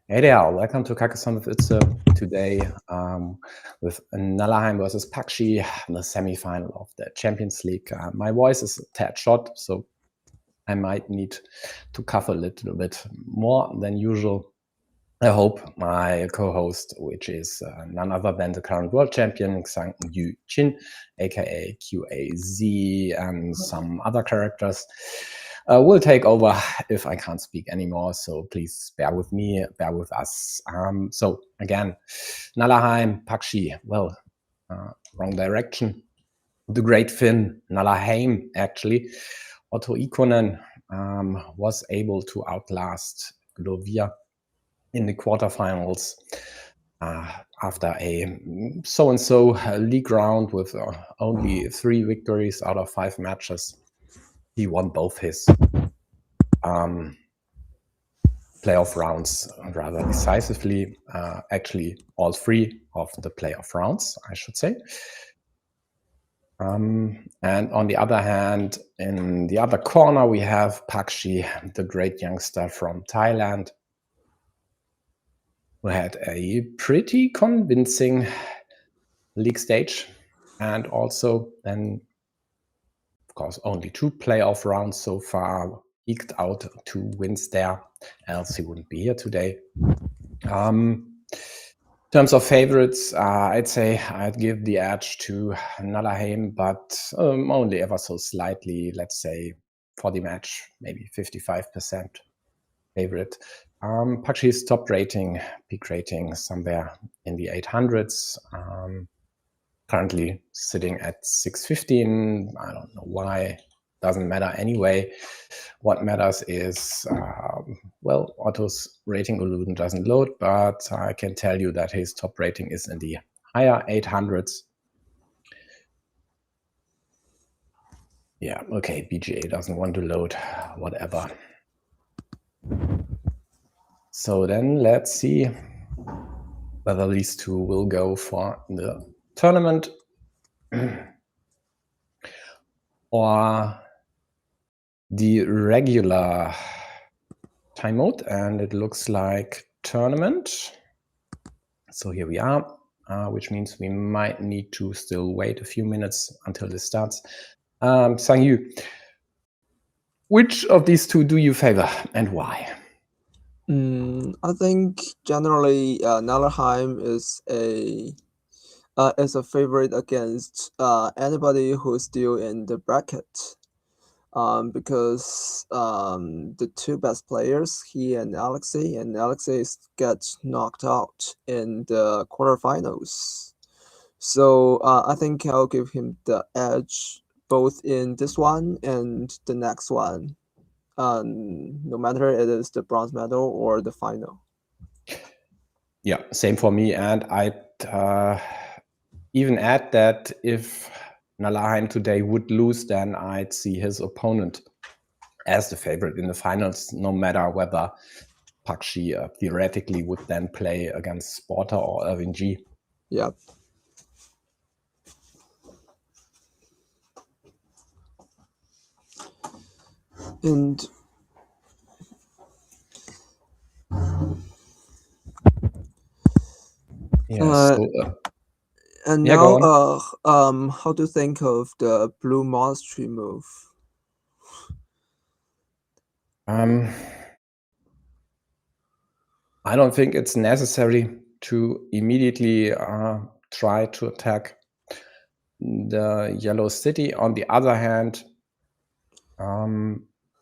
Hey there, welcome to Carcassonne today with Nallerheim versus Pakshe, the semifinal of the Champions League. My voice is a tad short, so I might need to cough a little bit more than usual. I hope my co-host, which is none other than the current world champion, Sang Yu Chin, aka QAZ, and some other characters, will take over if I can't speak anymore. So please bear with me, bear with us. So again, Nallerheim, Pakshe, well, wrong direction. The Great Finn, Nallerheim, actually. Otto Ikonen was able to outlast Glovia in the quarterfinals after a so-and-so league round with only 3 victories out of 5 matches. He won both his playoff rounds rather decisively, actually all 3 of the playoff rounds, I should say. And on the other hand, in the other corner, we have Pakshe, the great youngster from Thailand, who had a pretty convincing league stage, and also then, of course, only 2 playoff rounds so far, eked out 2 wins there, else he wouldn't be here today. In terms of favorites, I'd say I'd give the edge to Nallerheim, but only ever so slightly, let's say for the match, maybe 55% favorite. Pakshe's top rating, peak rating, somewhere in the 800s. Currently sitting at 615. I don't know why. Doesn't matter anyway. What matters is, well, Otto's rating illusion doesn't load, but I can tell you that his top rating is in the higher 800s. Yeah, okay, BGA doesn't want to load, whatever. So then let's see whether these two will go for the tournament or the regular time mode, and it looks like tournament. So here we are, which means we might need to still wait a few minutes until this starts. Sang Yu, which of these two do you favor and why? I think generally Nallerheim is a favorite against anybody who's still in the bracket. Because the 2 best players, he and Alexei get knocked out in the quarterfinals. So I think I'll give him the edge both in this one and the next one, no matter it is the bronze medal or the final. Yeah, same for me. And I'd even add that if Nallerheim today would lose, then I'd see his opponent as the favorite in the finals, no matter whether Pakshe theoretically would then play against Sporter or Irving G. Yeah. And yeah, and yeah, now how to think of the blue monastery move? I don't think it's necessary to immediately try to attack the yellow city. On the other hand,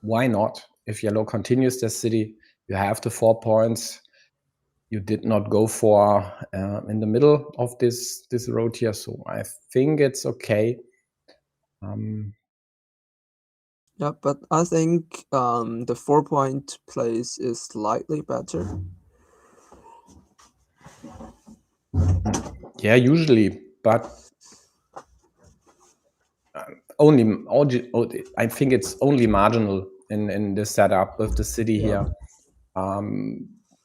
why not? If yellow continues their city, you have the 4 points. You did not go for in the middle of this road here, so I think it's okay. Yeah, but I think the 4-point place is slightly better. Yeah, usually, but I think it's only marginal in the setup of the city here,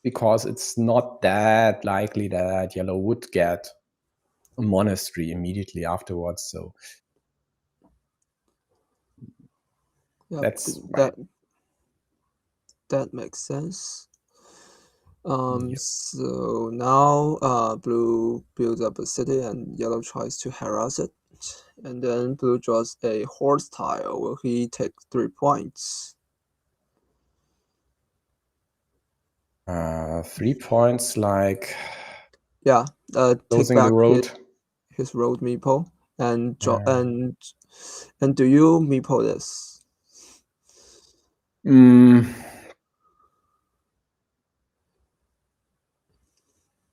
because it's not that likely that yellow would get a monastery immediately afterwards. So Yeah, that's right. that makes sense. Yep. So now blue builds up a city and yellow tries to harass it. And then blue draws a horse tile. Will he take 3 points? 3 points, like Yeah, take closing the back road. his road meeple and draw Yeah. and do you meeple this?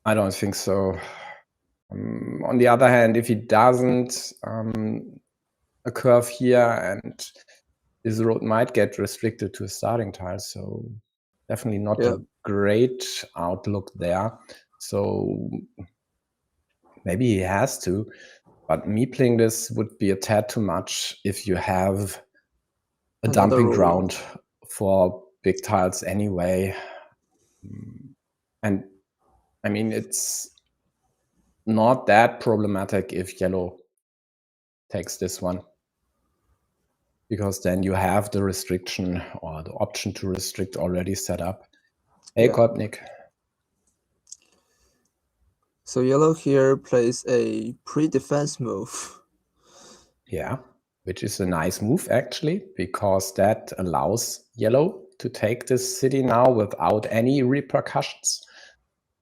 I don't think so. On the other hand, if he doesn't, a curve here and this road might get restricted to a starting tile, so definitely not Yeah. a great outlook there. So maybe he has to, but meepling this would be a tad too much if you have a Another dumping road. ground for big tiles anyway. And I mean, it's not that problematic if yellow takes this one, because then you have the restriction or the option to restrict already set up. Hey, Yeah. Kopnik. So yellow here plays a pre-defense move. Yeah, which is a nice move actually, because that allows yellow to take this city now without any repercussions.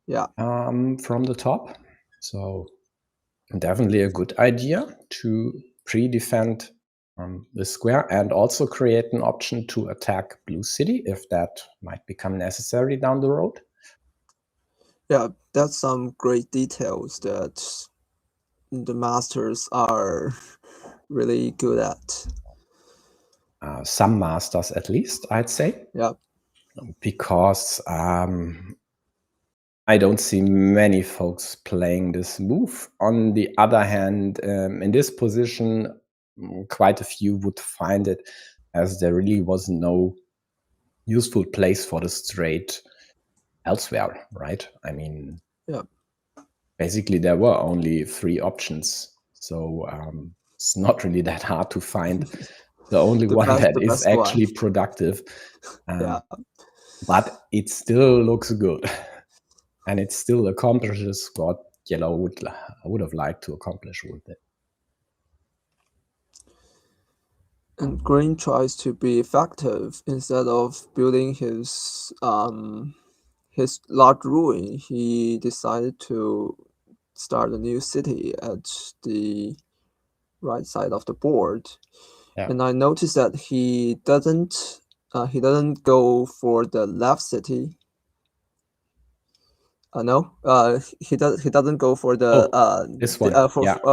Yeah. From the top. So definitely a good idea to pre-defend the square and also create an option to attack blue city if that might become necessary down the road. Yeah, that's some great details that the masters are really good at. Some masters at least, I'd say. Yeah. Because I don't see many folks playing this move. On the other hand, in this position, quite a few would find it, as there really was no useful place for the straight elsewhere, right? I mean, Yeah. basically there were only 3 options, so it's not really that hard to find the only one that the is best actually one. productive. Yeah. But it still looks good, and it still accomplishes what yellow would have liked to accomplish with it. And green tries to be effective. Instead of building his large ruin, he decided to start a new city at the right side of the board. Yeah. And I noticed that he doesn't go for the left city. No, he doesn't go for the this one.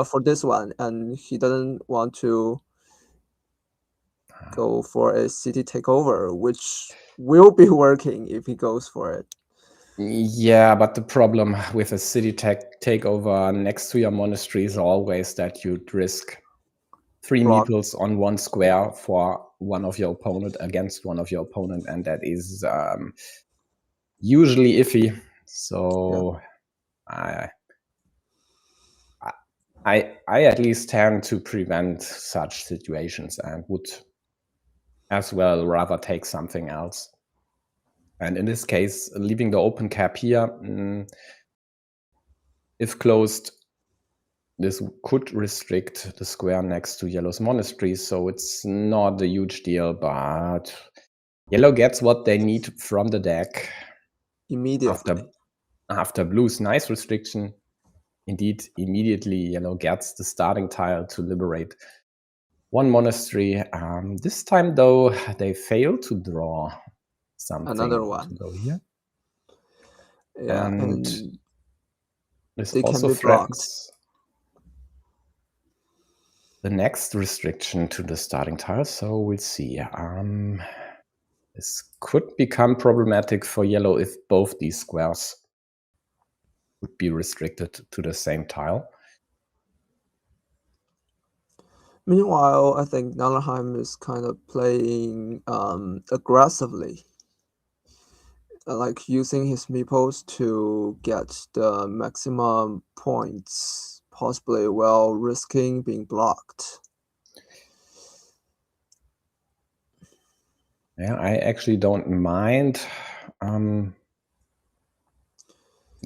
for this one, and he doesn't want to go for a city takeover, which will be working if he goes for it. Yeah, but the problem with a city takeover next to your monastery is always that you'd risk 3 Block. meeples on one square for one of your opponent against one of your opponent, and that is usually iffy. So yeah. I at least tend to prevent such situations and would as well rather take something else. And in this case, leaving the open cap here, if closed, this could restrict the square next to yellow's monastery, so it's not a huge deal, but yellow gets what they need from the deck Immediately. after blue's nice restriction. Indeed, immediately yellow gets the starting tile to liberate one monastery. This time, though, they fail to draw something Another one. to go here. Yeah, And this they can also be blocked. threatens the next restriction to the starting tile, so we'll see. This could become problematic for yellow if both these squares would be restricted to the same tile. Meanwhile, I think Nallerheim is kind of playing aggressively, like using his meeples to get the maximum points, possibly while risking being blocked. Yeah, I actually don't mind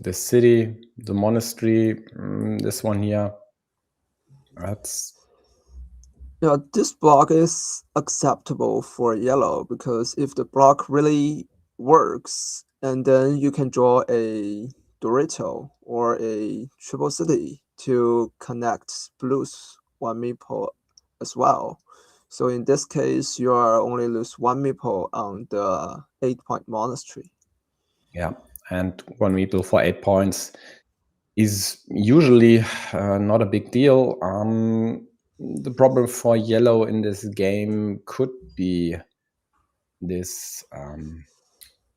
the city, the monastery, this one here. Yeah, this block is acceptable for yellow because if the block really works, and then you can draw a Dorito or a triple city to connect blue's one meeple as well. So in this case, you are only lose one meeple on the 8-point monastery. Yeah, and one meeple for 8 points is usually not a big deal. The problem for yellow in this game could be this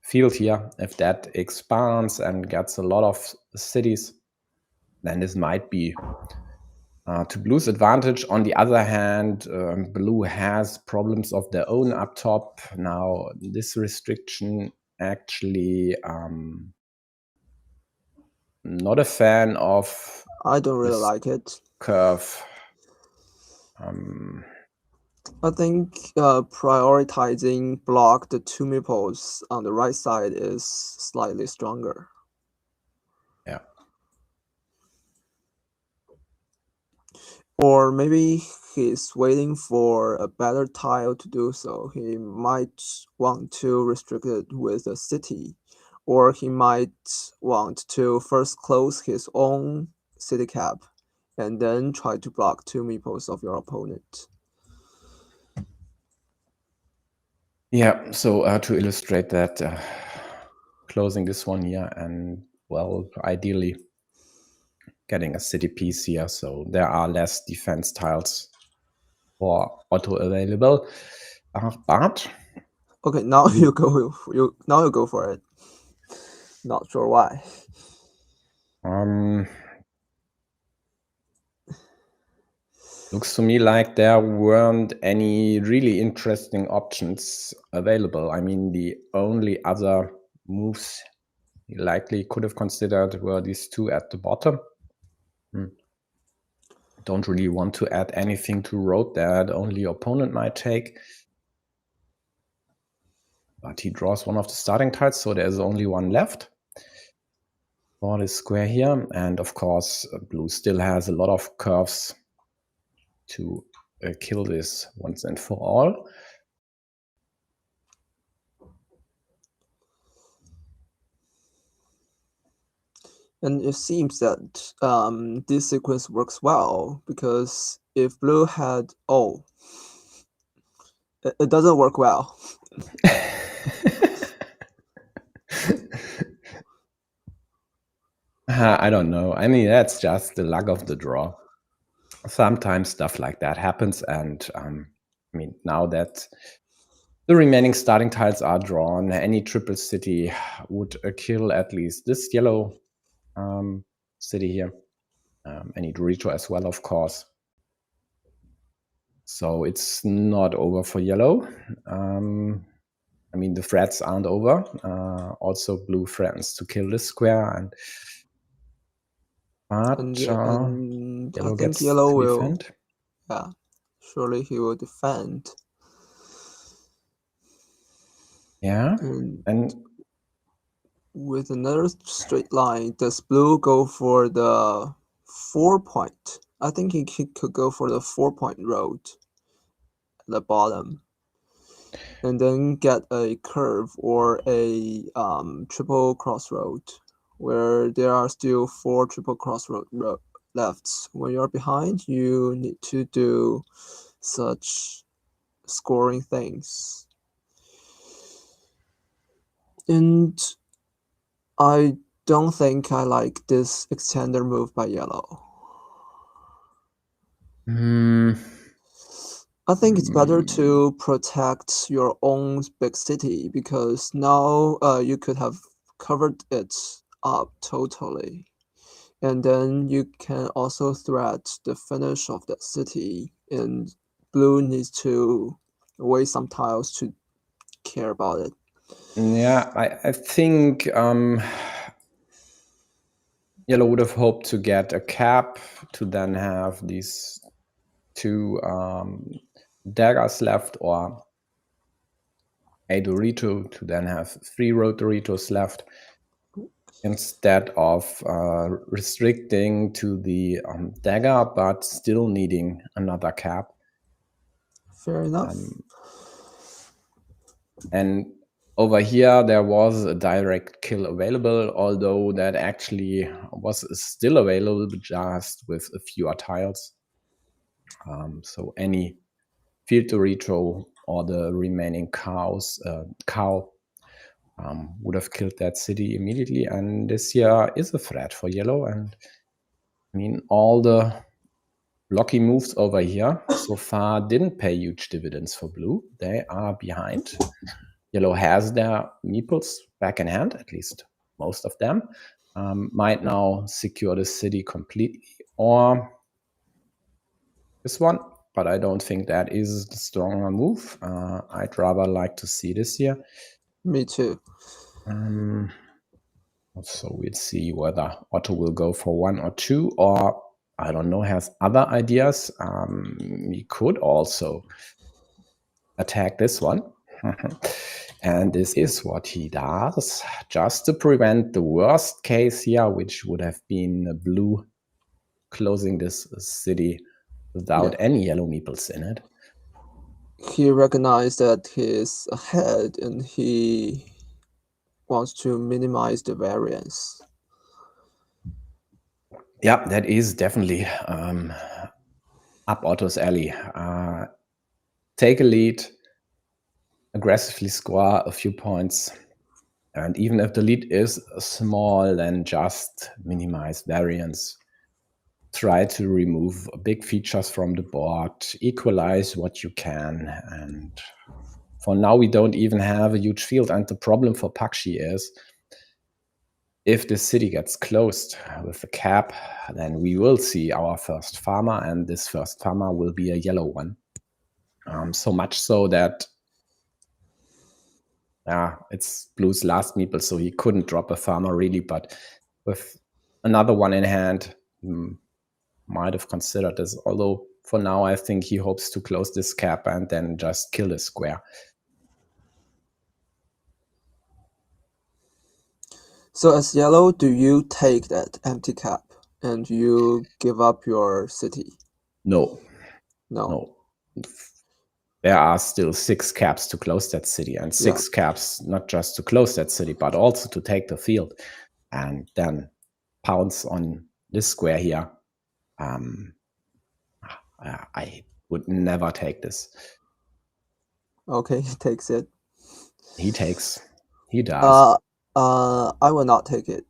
field here. If that expands and gets a lot of cities, then this might be to blue's advantage. On the other hand, blue has problems of their own up top. Now, this restriction actually not a fan of. I don't really like it. Curve. I think prioritizing block the two meeples on the right side is slightly stronger. Yeah. Or maybe he's waiting for a better tile to do so. He might want to restrict it with a city, or he might want to first close his own city cap and then try to block two meeples of your opponent. Yeah, so to illustrate that, closing this one here and, well, ideally getting a city piece here, so there are less defense tiles for Otto available. But okay, now you go for it. Not sure why. Looks to me like there weren't any really interesting options available. I mean, the only other moves he likely could have considered were these two at the bottom. Don't really want to add anything to road that only opponent might take. But he draws one of the starting tiles, so there's only one left for this square here. And of course, blue still has a lot of curves to kill this once and for all. And it seems that this sequence works well because if blue had it doesn't work well. I don't know. I mean, that's just the luck of the draw. Sometimes stuff like that happens, and I mean, now that the remaining starting tiles are drawn, any triple city would kill at least this yellow city here. Any Dorito as well, of course. So it's not over for yellow. I mean, the threats aren't over. Also, blue threatens to kill this square, but And yellow I think gets yellow to will. defend. Yeah, surely he will defend. Yeah, and with another straight line, does blue go for the 4-point? I think he could go for the 4-point road at the bottom, and then get a curve or a triple crossroad, where there are still 4 triple crossroad left. When you're behind, you need to do such scoring things. And I don't think I like this extender move by yellow. I think it's better to protect your own big city because now you could have covered it up totally. And then you can also threat the finish of that city, and blue needs to waste some tiles to care about it. Yeah, I think yellow would have hoped to get a cap to then have these two daggers left, or a Dorito to then have 3 road Doritos left. instead of restricting to the dagger, but still needing another cap. Fair enough. And over here, there was a direct kill available, although that actually was still available, just with a fewer tiles. So any field to retro or the remaining cow would have killed that city immediately. And this here is a threat for yellow. And I mean, all the blocky moves over here so far didn't pay huge dividends for blue. They are behind. Yellow has their meeples back in hand, at least most of them. Might now secure the city completely, or this one, but I don't think that is the stronger move. I'd rather like to see this here. Me too. So we'll see whether Otto will go for 1 or 2, or I don't know, has other ideas. He could also attack this one. And this is what he does, just to prevent the worst case here, which would have been blue closing this city without any yellow meeples in it. He recognized that he's ahead and he wants to minimize the variance. Yeah, that is definitely up Otto's alley. Take a lead, aggressively score a few points, and even if the lead is small, then just minimize variance. Try to remove big features from the board, equalize what you can, and for now we don't even have a huge field. And the problem for Pakshe is, if the city gets closed with the cap, then we will see our first farmer, and this first farmer will be a yellow one. So much so that it's blue's last meeple, so he couldn't drop a farmer really, but with another one in hand, might have considered this, although for now I think he hopes to close this cap and then just kill the square. So as yellow, do you take that empty cap and you give up your city? No. No. There are still 6 caps to close that city, and 6 caps not just to close that city, but also to take the field and then pounce on this square here. I would never take this. Okay, he takes it. He takes. He does. I will not take it.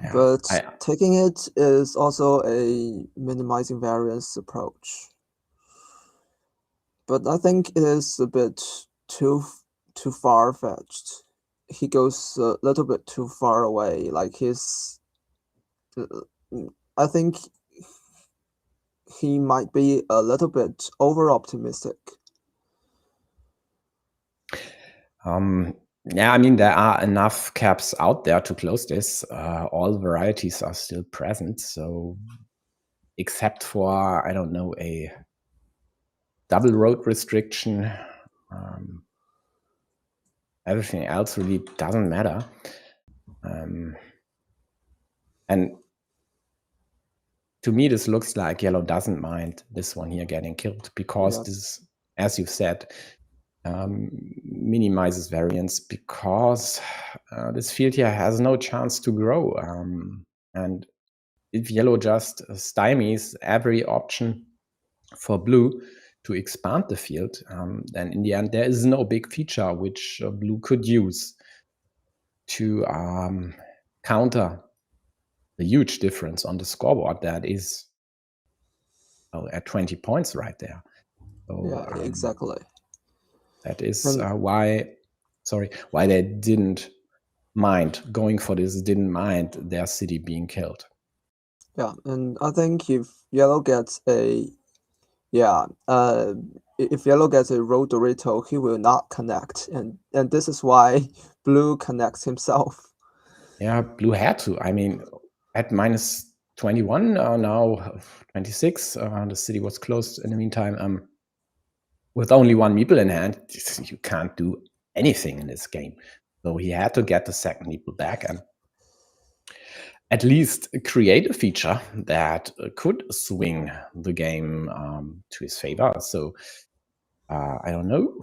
Yeah, but taking it is also a minimizing variance approach. But I think it is a bit too far-fetched. He goes a little bit too far away. Like I think he might be a little bit over-optimistic. Yeah, I mean, there are enough caps out there to close this. All varieties are still present. So except for, I don't know, a double road restriction, everything else really doesn't matter. And to me, this looks like yellow doesn't mind this one here getting killed, because this, as you said, minimizes variance, because this field here has no chance to grow. And if yellow just stymies every option for blue to expand the field, then in the end there is no big feature which blue could use to counter the huge difference on the scoreboard that is at 20 points right there. So, exactly. That is why they didn't mind going for this, didn't mind their city being killed. Yeah, and I think if yellow gets a if yellow gets a road Dorito, he will not connect, and this is why blue connects himself. Yeah, blue had to. I mean, at minus 21, now 26, the city was closed in the meantime. With only one meeple in hand, you can't do anything in this game. So he had to get the second meeple back and at least create a feature that could swing the game to his favor. So I don't know,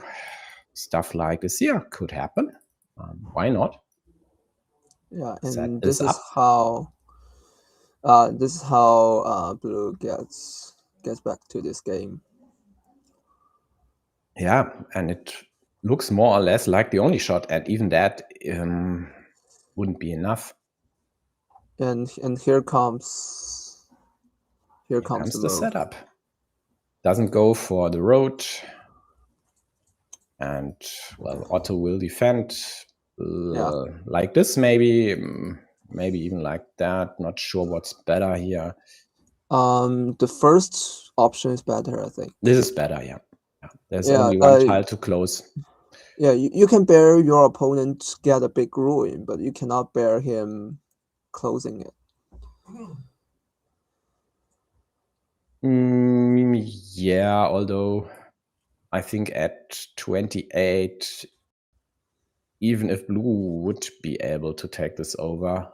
stuff like this here could happen. Why not? Yeah, Set and this this is up. how Blue gets back to this game. Yeah, and it looks more or less like the only shot, and even that wouldn't be enough. And here comes the the move. setup. Doesn't go for the road, and well, Otto will defend like this, maybe even like that. Not sure what's better here. The first option is better, I think. This is better, yeah. There's only one tile to close. Yeah, you can bear your opponent get a big ruin, but you cannot bear him closing it. Yeah, although I think at 28, even if Blue would be able to take this over,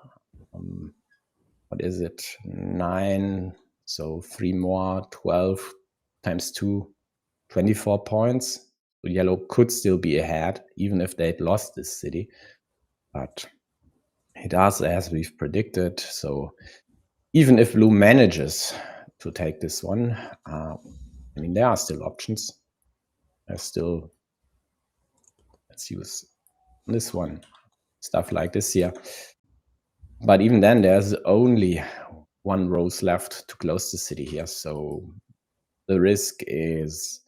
what is it? 9, so 3 more, 12 times 2, 24 points. So Yellow could still be ahead, even if they'd lost this city. But he does as we've predicted. So even if Blue manages to take this one, I mean, there are still options. There's still, let's use this one, stuff like this here. But even then, there's only one rose left to close the city here. So the risk is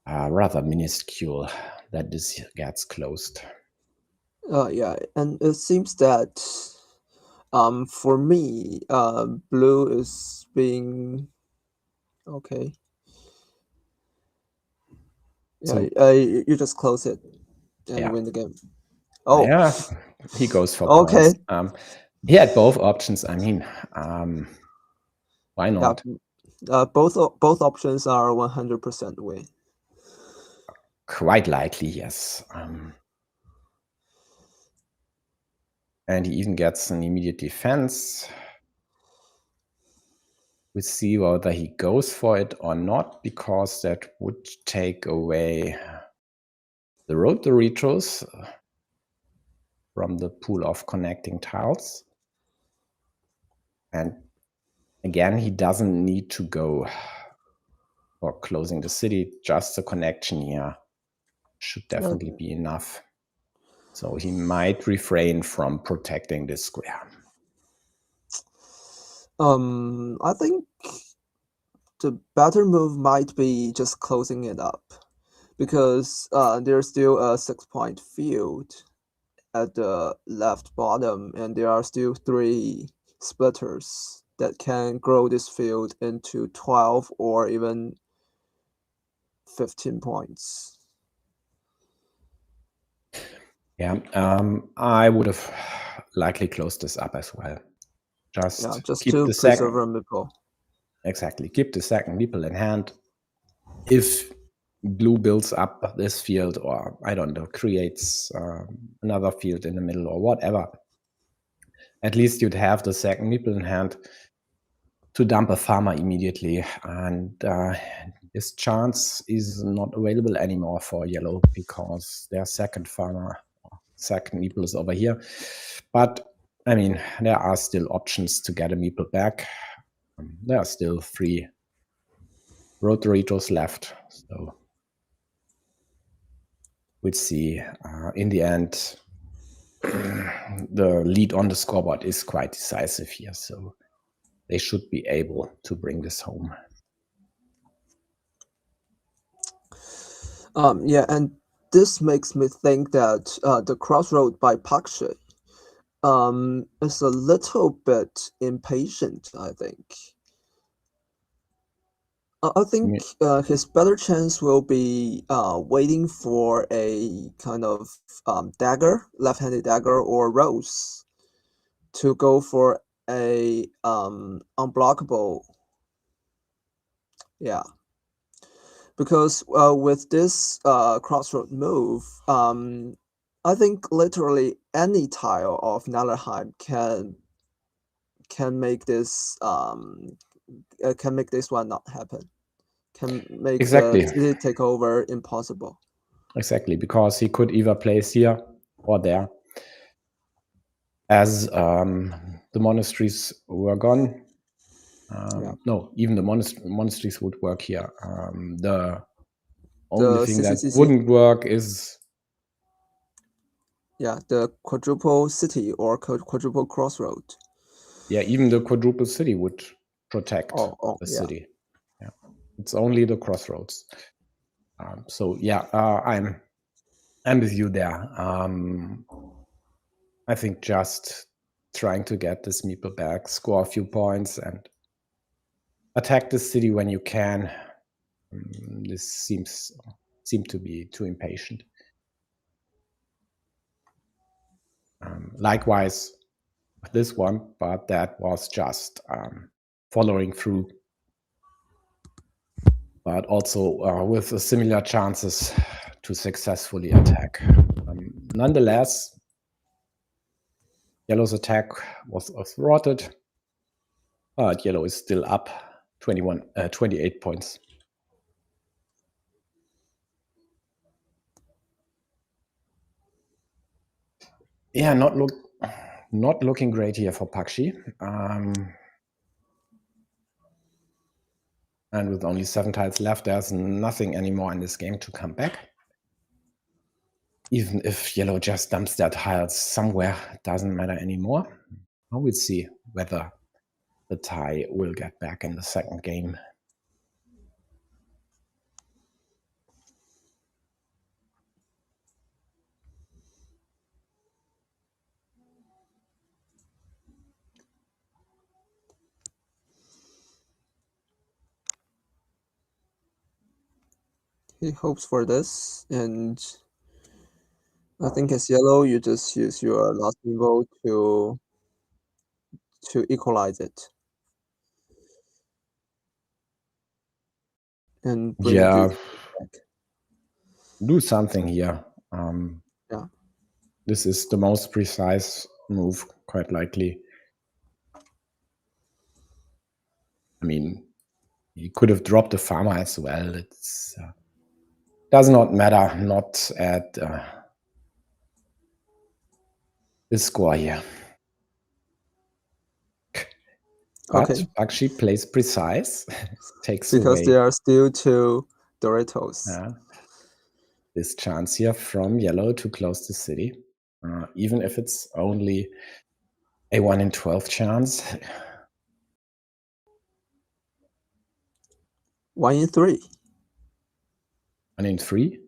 rather minuscule that this gets closed. Yeah, and it seems that for me, Blue is being okay. Yeah, So, you just close it and win the game. Oh, yeah, he goes for okay. points. He had both options. I mean, why not? Yeah, both options are 100% win. Quite likely, yes. And he even gets an immediate defense. We see whether he goes for it or not, because that would take away the road retros from the pool of connecting tiles. And again, he doesn't need to go for closing the city. Just the connection here should definitely be enough. So he might refrain from protecting this square. I think the better move might be just closing it up, because there's still a 6-point field at the left bottom, and there are still 3 splitters that can grow this field into 12 or even 15 points. Yeah, I would have likely closed this up as well. Just keep to the preserve second a meeple. Exactly, keep the second meeple in hand. If Blue builds up this field, or I don't know, creates another field in the middle or whatever, at least you'd have the second meeple in hand to dump a farmer immediately. And this chance is not available anymore for Yellow, because their second farmer, second meeple is over here. But I mean, there are still options to get a meeple back. There are still 3 road Doritos left. So we'll see. In the end, the lead on the scoreboard is quite decisive here. So they should be able to bring this home. Yeah, and this makes me think that the crossroad by Pakshe is a little bit impatient, I think. I think his better chance will be waiting for a kind of dagger, left-handed dagger or rose, to go for a unblockable. Yeah, because with this crossroad move, I think literally any tile of Nallerheim can make this one not happen. Can make Exactly. the city takeover impossible. Exactly, because he could either place here or there. As the monasteries were gone, no, even the monasteries would work here. The only thing that CCCC. wouldn't work is the quadruple city or quadruple crossroad. Yeah, even the quadruple city would protect the city. Yeah, it's only the crossroads. So yeah, I'm with you there. I think just trying to get this meeple back, score a few points, and attack the city when you can. This seems to be too impatient. Likewise with this one, but that was just following through. But also with similar chances to successfully attack. Nonetheless, Yellow's attack was thwarted, but Yellow is still up 28 points. Yeah, not looking great here for Pakshe. And with only 7 tiles left, there's nothing anymore in this game to come back. Even if Yellow just dumps their tiles somewhere, it doesn't matter anymore. I will see whether the tie will get back in the second game. He hopes for this, and I think as Yellow, you just use your last vote to equalize it and bring it back. Do something here. Yeah. This is the most precise move, quite likely. I mean, he could have dropped the farmer as well. It's does not matter, not at this score here. But Okay. Pakshe plays precise, takes because away. there are still 2 Doritos. This chance here from Yellow to close the city, even if it's only a 1 in 12 chance. 1 in 3. 1 in 3?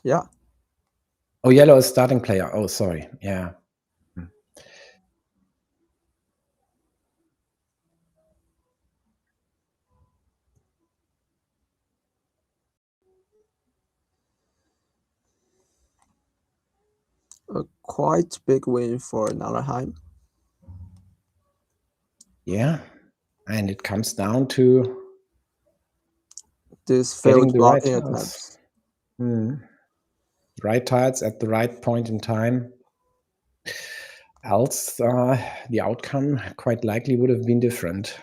Yeah. Oh, Yellow is starting player. Oh, sorry. Yeah. A quite big win for Nallerheim. Yeah, and it comes down to this failed blocking attempts. Right tiles at the right point in time. Else, the outcome quite likely would have been different.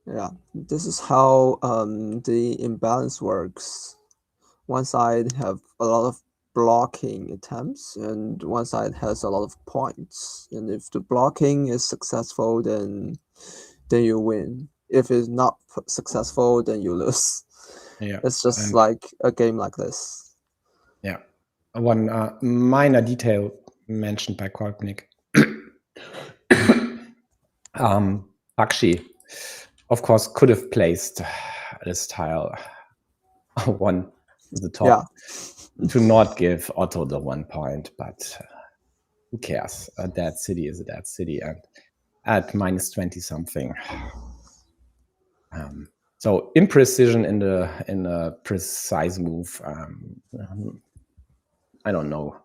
Yeah, this is how the imbalance works. One side have a lot of blocking attempts, and one side has a lot of points. And if the blocking is successful, then you win. If it's not successful, then you lose. Yeah, it's just like a game like this. Yeah, one minor detail mentioned by Kolpnik. Pakshe, of course, could have placed this tile 1 to the top to not give Otto the 1 point, but who cares? A dead city is a dead city, and at minus 20 something. So imprecision in the precise move. I don't know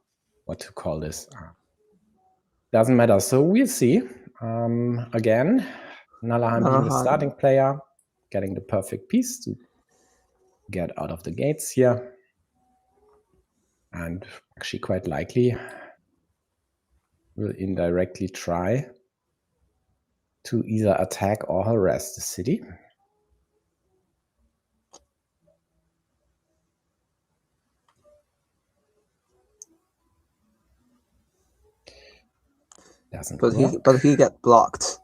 what to call this. Doesn't matter. So we'll see. Again, Nallerheim being the starting player, getting the perfect piece to get out of the gates here. And actually quite likely will indirectly try to either attack or harass the city. Doesn't work. But he get blocked.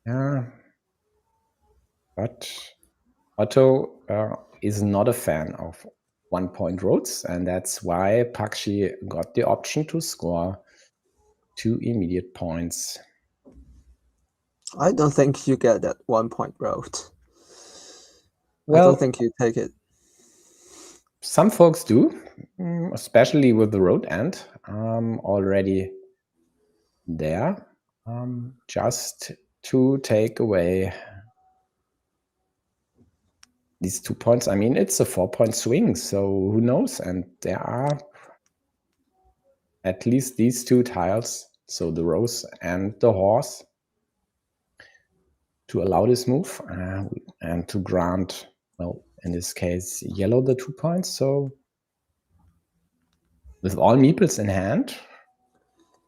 Yeah, but Otto is not a fan of 1-point roads, and that's why Pakshe got the option to score 2 immediate points. I don't think you get that 1-point road. Well, I don't think you take it. Some folks do, especially with the road end already there, just to take away these 2 points. I mean, it's a 4-point swing, so who knows? And there are at least these 2 tiles, so the rose and the horse, to allow this move and to grant, well, in this case, yellow the 2 points. So with all meeples in hand,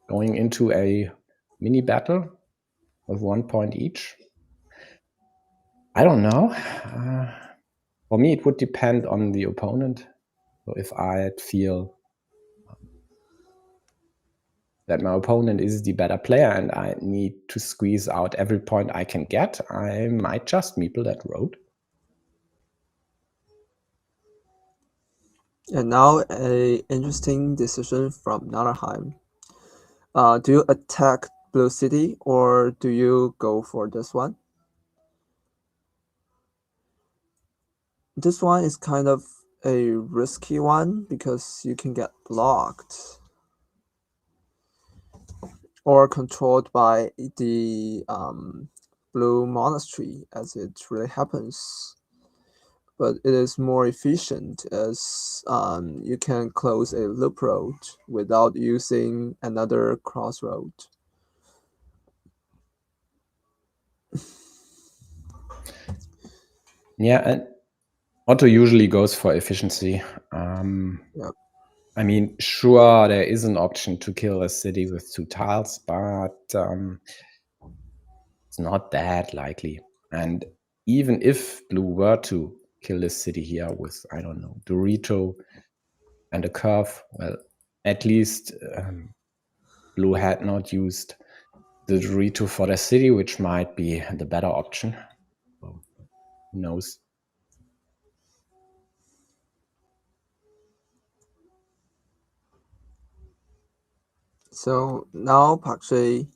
going into a mini battle with 1 point each. I don't know. For me, it would depend on the opponent. So if I feel that my opponent is the better player and I need to squeeze out every point I can get, I might just meeple that road. And now a interesting decision from Nallerheim. Do you attack Blue City or do you go for this one? This one is kind of a risky one because you can get blocked or controlled by the blue monastery, as it really happens. But it is more efficient as you can close a loop road without using another crossroad. Yeah, and Otto usually goes for efficiency. Yep. I mean, sure, there is an option to kill a city with 2 tiles, but it's not that likely. And even if blue were to kill this city here with, I don't know, Dorito and a curve, well, at least blue had not used the Dorito for the city, which might be the better option. So, who knows? So now Pakshe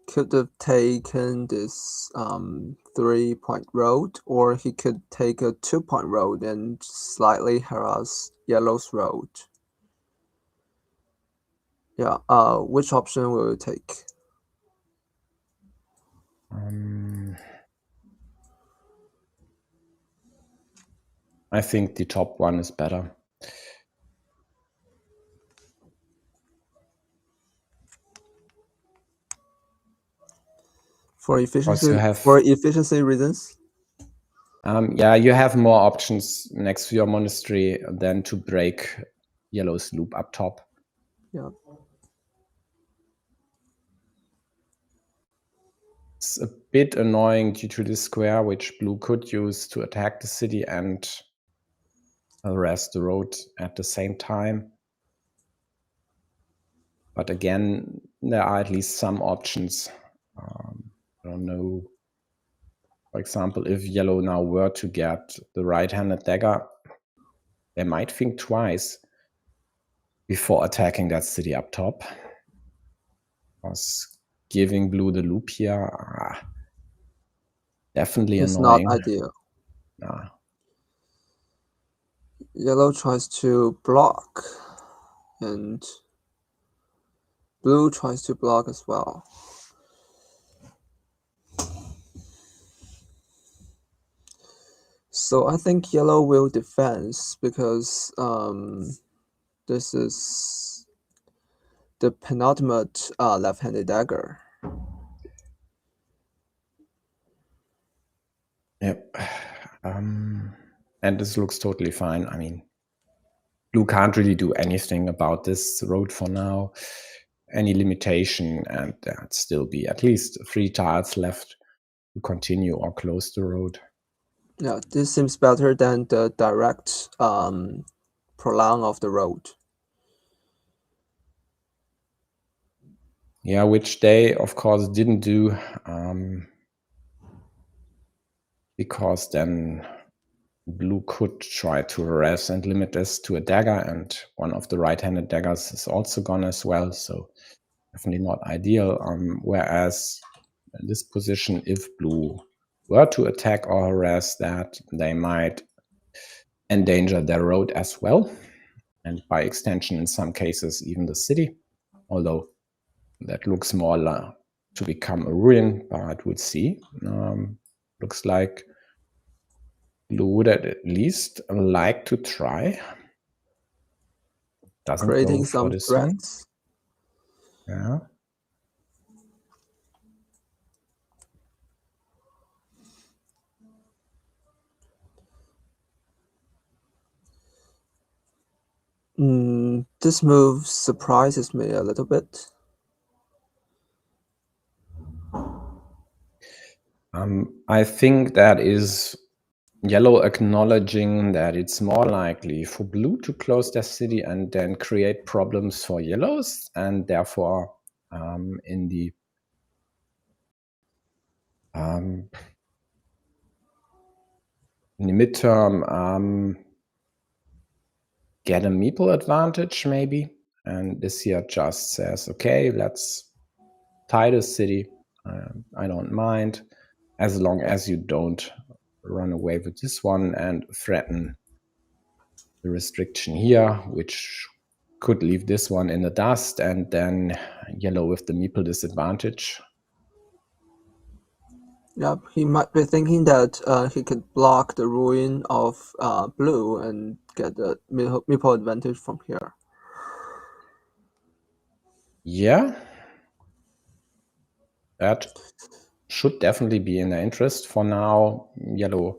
could have taken this 3-point road, or he could take a 2-point road and slightly harass yellow's road. Yeah, which option will you take? I think the top one is better. For efficiency reasons? Yeah, you have more options next to your monastery than to break yellow's loop up top. Yeah. It's a bit annoying due to the square, which blue could use to attack the city and harass the road at the same time. But again, there are at least some options. I don't know. For example, if yellow now were to get the right-handed dagger, they might think twice before attacking that city up top. Because giving blue the loop here, definitely it's annoying. Not ideal. Nah. Yellow tries to block, and blue tries to block as well. So I think yellow will defend because this is the penultimate left-handed dagger. Yep. And this looks totally fine. I mean, blue can't really do anything about this road for now. Any limitation, and there'd still be at least 3 tiles left to continue or close the road. Yeah, this seems better than the direct prolong of the road. Yeah, which they, of course, didn't do, because then blue could try to harass and limit this to a dagger, and one of the right-handed daggers is also gone as well, so definitely not ideal. Whereas in this position, if blue were to attack or harass that, they might endanger their road as well, and by extension, in some cases, even the city, although that looks more to become a ruin, but we'll see. Looks like blue would at least like to try. Doesn't Creating go for some this threats. one. Yeah. This move surprises me a little bit. I think that is yellow acknowledging that it's more likely for blue to close their city and then create problems for yellows, and therefore in the midterm get a meeple advantage maybe, and this here just says, okay, let's tie the city. I don't mind, as long as you don't run away with this one and threaten the restriction here, which could leave this one in the dust, and then yellow with the meeple disadvantage. Yeah, he might be thinking that he could block the ruin of blue and get the meeple advantage from here. Yeah, that should definitely be in their interest. For now, yellow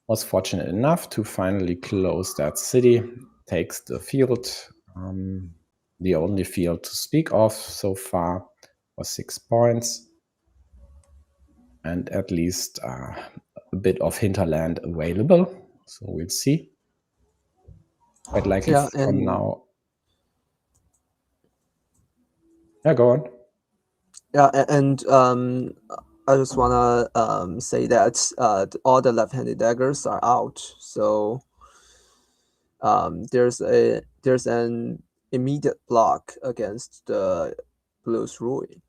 was fortunate enough to finally close that city, takes the field, the only field to speak of so far, for 6 points, and at least a bit of hinterland available. So we'll see. Quite likely for now. Yeah, go on. Yeah, and I just wanna say that all the left-handed daggers are out, so there's an immediate block against the blue's ruin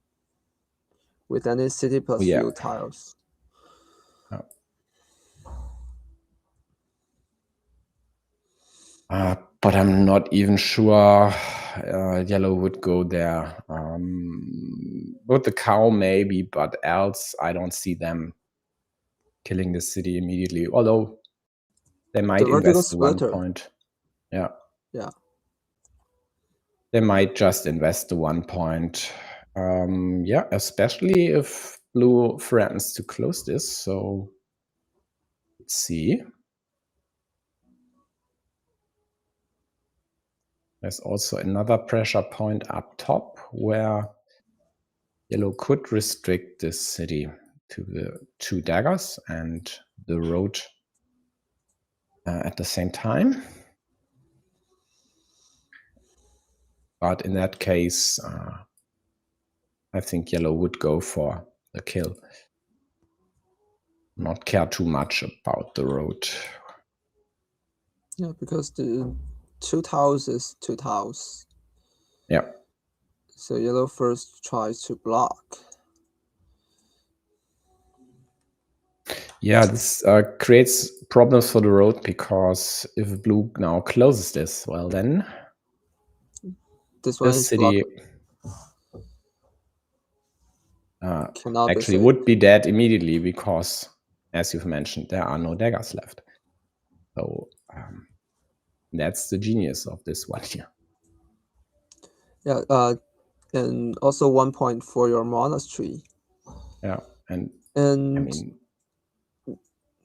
with any city plus few tiles. But I'm not even sure yellow would go there. With the cow maybe, but else I don't see them killing the city immediately, although they might invest the 1 point. Yeah. Yeah. They might just invest the 1 point. Yeah, especially if blue threatens to close this. So let's see. There's also another pressure point up top where yellow could restrict this city to the 2 daggers and the road at the same time. But in that case, I think yellow would go for the kill. Not care too much about the road. Yeah, because the 2 tiles is 2 tiles. Yeah. So yellow first tries to block. Yeah, this creates problems for the road, because if blue now closes this, well then this city actually would be dead immediately, because, as you've mentioned, there are no daggers left. So that's the genius of this one here. Yeah, and also 1 point for your monastery. Yeah, and I mean,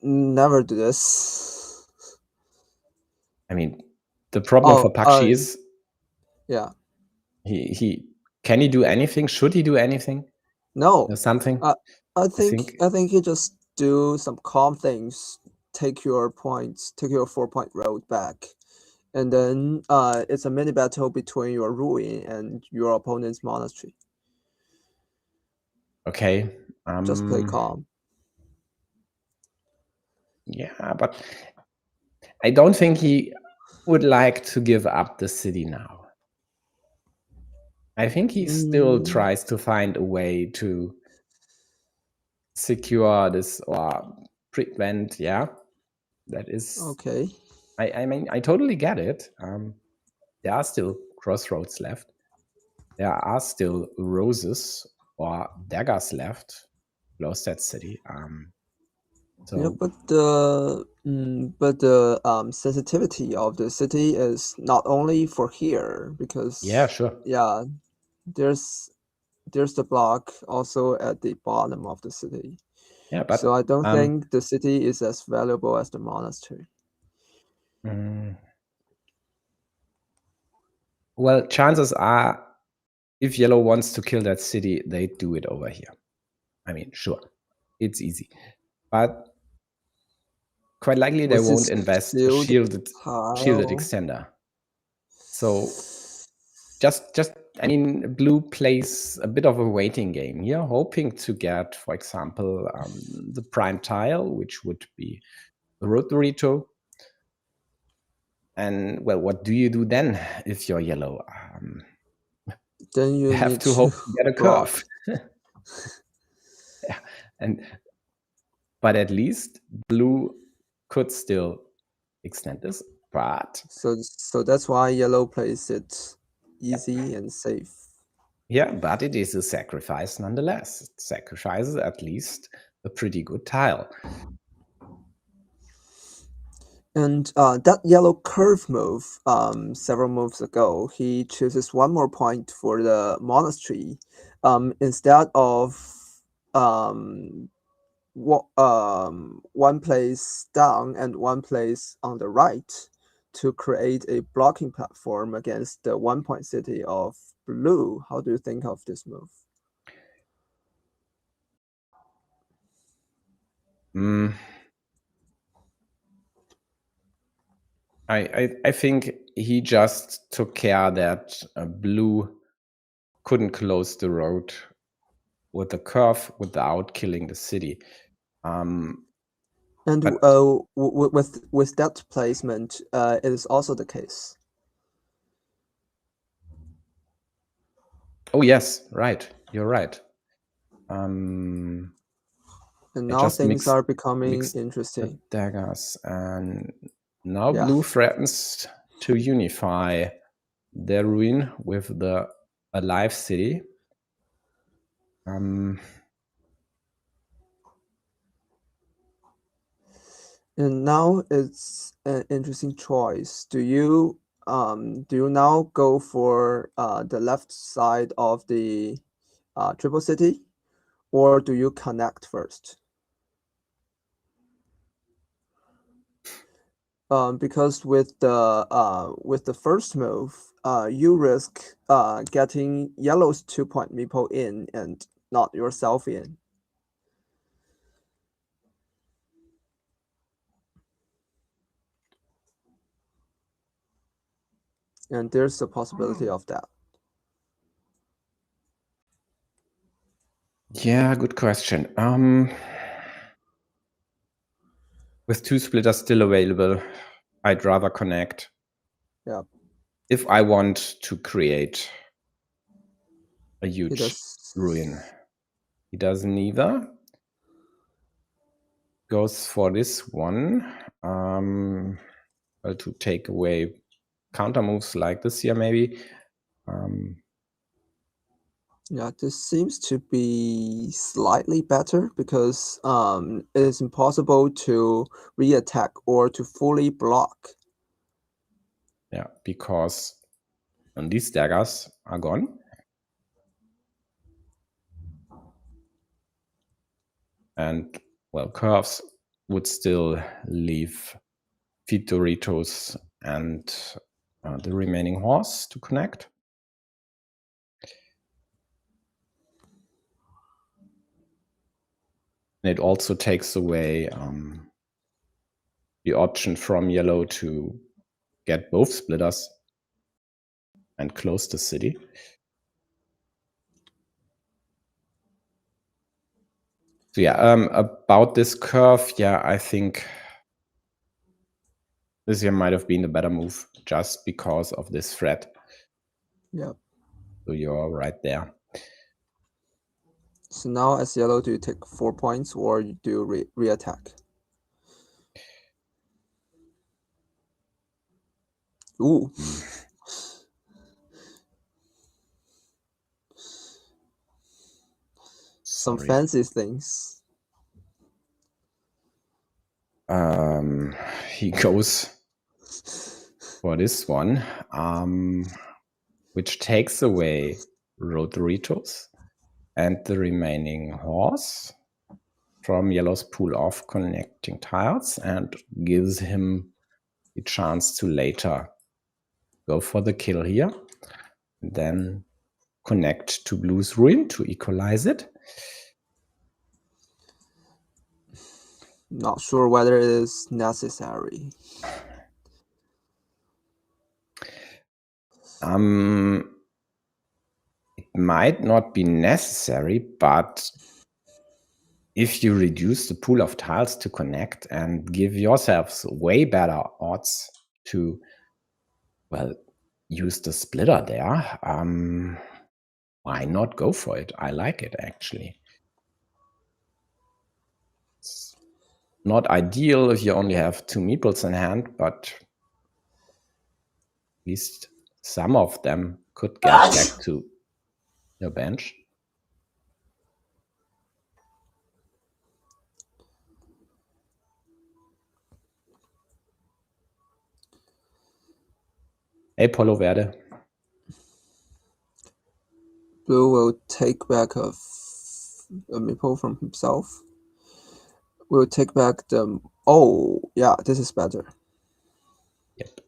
never do this. I mean, the problem for Pakshe is, yeah, can he do anything? Should he do anything? no, Or something? I think he just do some calm things. Take your 4-point road back, and then it's a mini battle between your ruin and your opponent's monastery. Okay. Just play calm. Yeah, but I don't think he would like to give up the city now. I think he still tries to find a way to secure this or prevent. Yeah, that is okay. I mean, I totally get it. There are still crossroads left. There are still roses or daggers left. Close that city. So Yeah, but the sensitivity of the city is not only for here, because yeah, sure. yeah, there's the block also at the bottom of the city. Yeah, but so I don't think the city is as valuable as the monastery. Well, chances are, if yellow wants to kill that city, they do it over here. I mean, sure, it's easy, but quite likely they won't invest a shielded extender. So just I mean, blue plays a bit of a waiting game here, hoping to get, for example, the prime tile, which would be the road Dorito. And well, what do you do then if you're yellow? Then you have need to hope to get a curve. Yeah, but at least blue could still extend this. But so that's why yellow plays it easy and safe. Yeah, but it is a sacrifice nonetheless. It sacrifices at least a pretty good tile. And that yellow curve move, several moves ago, he chooses one more point for the monastery, instead of one place down and one place on the right, to create a blocking platform against the 1-point city of blue. How do you think of this move? I think he just took care that blue couldn't close the road with the curve without killing the city. And with that placement, it is also the case. Oh yes, right. You're right. And now things are becoming interesting. Daggers, and now blue threatens to unify their ruin with the alive city. And now it's an interesting choice. Do you now go for the left side of the triple city, or do you connect first? Because with the first move, you risk getting yellow's 2-point meeple in and not yourself in. And there's a possibility of that. Yeah, good question. With 2 splitters still available, I'd rather connect. Yeah. If I want to create a huge ruin. He doesn't either. Goes for this one. Well, to take away counter moves like this here, maybe. Yeah, this seems to be slightly better, because it is impossible to re-attack or to fully block. Yeah, because these daggers are gone. And, well, curves would still leave feed Doritos and the remaining horse to connect. And it also takes away the option from yellow to get both splitters and close the city. So yeah, about this curve, yeah, I think this here might have been a better move just because of this threat. Yeah. So you're right there. So now as yellow, do you take 4 points or you do re-attack? Ooh. Some Sorry. fancy things. He goes for this one, which takes away Rodoritos and the remaining horse from yellow's pool of connecting tiles and gives him the chance to later go for the kill here, then connect to blue's ruin to equalize it. Not sure whether it is necessary. It might not be necessary, but if you reduce the pool of tiles to connect and give yourselves way better odds to, well, use the splitter there, why not go for it? I like it, actually. It's not ideal if you only have 2 meeples in hand, but at least some of them could get back to your bench. Hey, Polo Verde. Blue will take back a meeple from himself. We'll take back the... Oh, yeah, this is better. Yep.